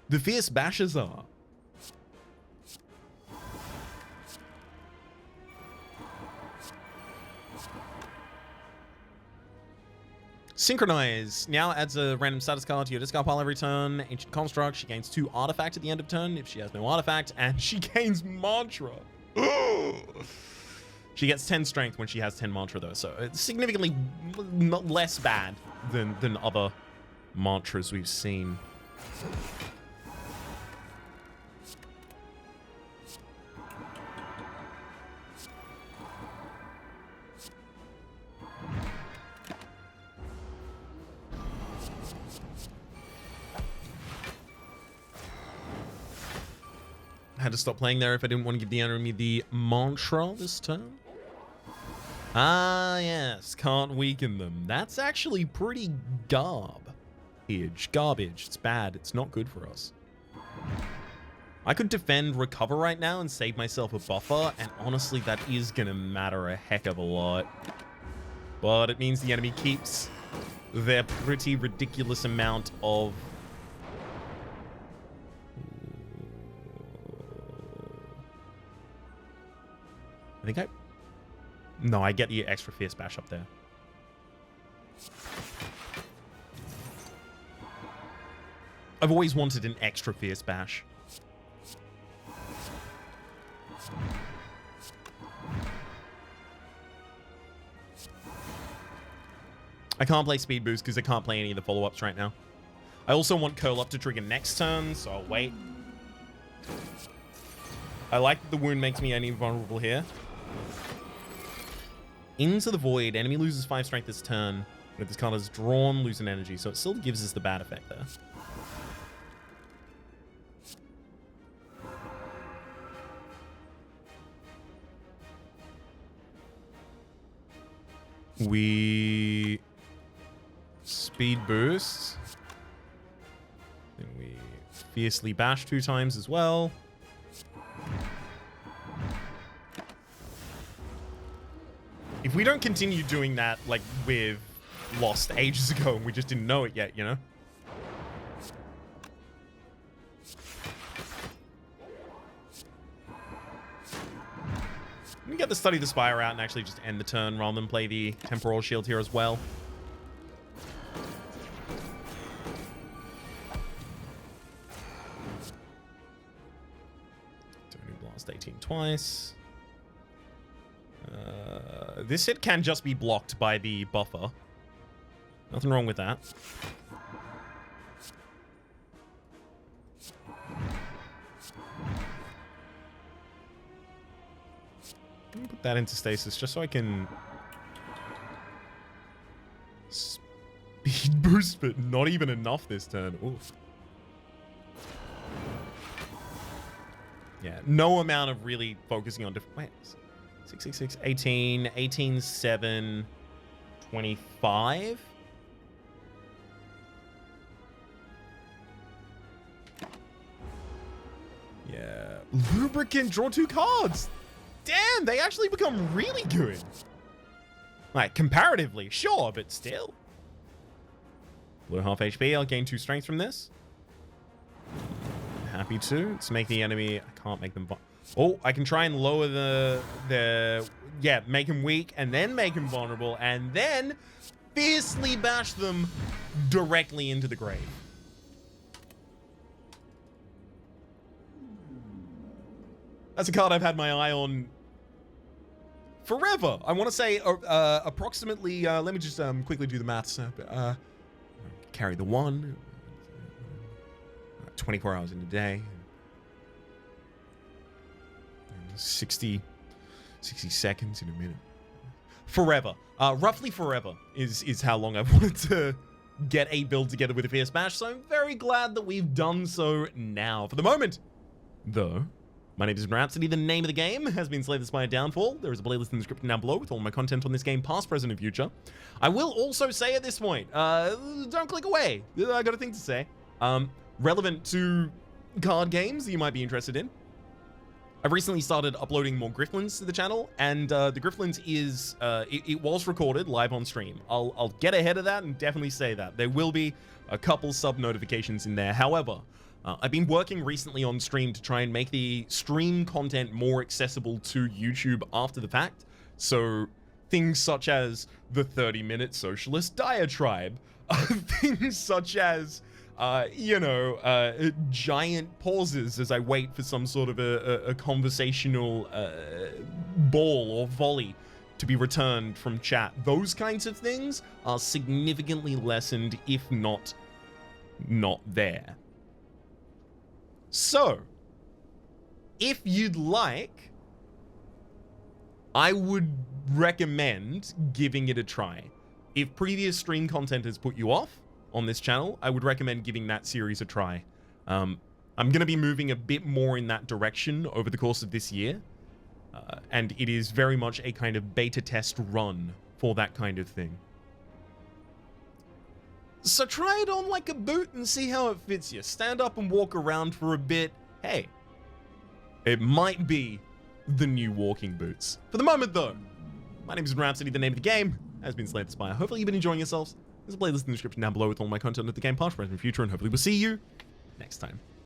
A: The Fierce Bashers are. Synchronize. Now adds a random status card to your discard pile every turn. Ancient Construct. She gains 2 artifact at the end of turn if she has no artifact. And she gains Mantra. She gets 10 strength when she has 10 mantra, though, so it's significantly less bad than other mantras we've seen. Had to stop playing there if I didn't want to give the enemy the mantra this turn. Ah, yes, can't weaken them. That's actually pretty garbage. It's bad. It's not good for us. I could defend recover right now and save myself a buffer, and honestly, that is going to matter a heck of a lot. But it means the enemy keeps their pretty ridiculous amount of... No, I get the extra fierce bash up there. I've always wanted an extra fierce bash. I can't play speed boost because I can't play any of the follow-ups right now. I also want curl up to trigger next turn, so I'll wait. I like that the wound makes me invulnerable here. Into the void, enemy loses 5 strength this turn, but if this card is drawn, lose an energy, so it still gives us the bad effect there. We speed boost. Then we fiercely bash 2 times as well. If we don't continue doing that like we've lost ages ago and we just didn't know it yet, you know? Let me get the Slay the Spire out and actually just end the turn rather than play the Temporal Shield here as well. Don't blast 18 twice. This hit can just be blocked by the buffer. Nothing wrong with that. Let me put that into stasis just so I can speed boost, but not even enough this turn. Oof. Yeah, no amount of really focusing on different... Wait, 666, 18, 18, 7, 25. Yeah. Lubricant, draw 2 cards. Damn, they actually become really good. Like, comparatively, sure, but still. Blue half HP, I'll gain 2 strength from this. Happy to. Let's make the enemy... I can't make them... Oh, I can try and lower yeah, make him weak, and then make him vulnerable, and then fiercely bash them directly into the grave. That's a card I've had my eye on forever. I want to say approximately, let me just quickly do the maths. Carry the 1. 24 hours in a day. 60 seconds in a minute. Forever. Roughly forever is how long I've wanted to get a build together with a Fierce Bash, so I'm very glad that we've done so now. For the moment, though, my name is Rhapsody. The name of the game has been Slay the Spire Downfall. There is a playlist in the description down below with all my content on this game, past, present, and future. I will also say at this point, don't click away. I got a thing to say. Relevant to card games that you might be interested in. I've recently started uploading more Grifflins to the channel, and the Grifflins is, it was recorded live on stream. I'll get ahead of that and definitely say that. There will be a couple sub notifications in there. However, I've been working recently on stream to try and make the stream content more accessible to YouTube after the fact. So things such as the 30-minute socialist diatribe, things such as giant pauses as I wait for some sort of a conversational ball or volley to be returned from chat. Those kinds of things are significantly lessened, if not there. So, if you'd like, I would recommend giving it a try. If previous stream content has put you off on this channel, I would recommend giving that series a try. I'm going to be moving a bit more in that direction over the course of this year. And it is very much a kind of beta test run for that kind of thing. So try it on like a boot and see how it fits you. Stand up and walk around for a bit. Hey, it might be the new walking boots. For the moment though, my name is Rhapsody, the name of the game has been Slay the Spire. Hopefully you've been enjoying yourselves. There's a playlist in the description down below with all my content of the game, past, present, and future, and hopefully we'll see you next time.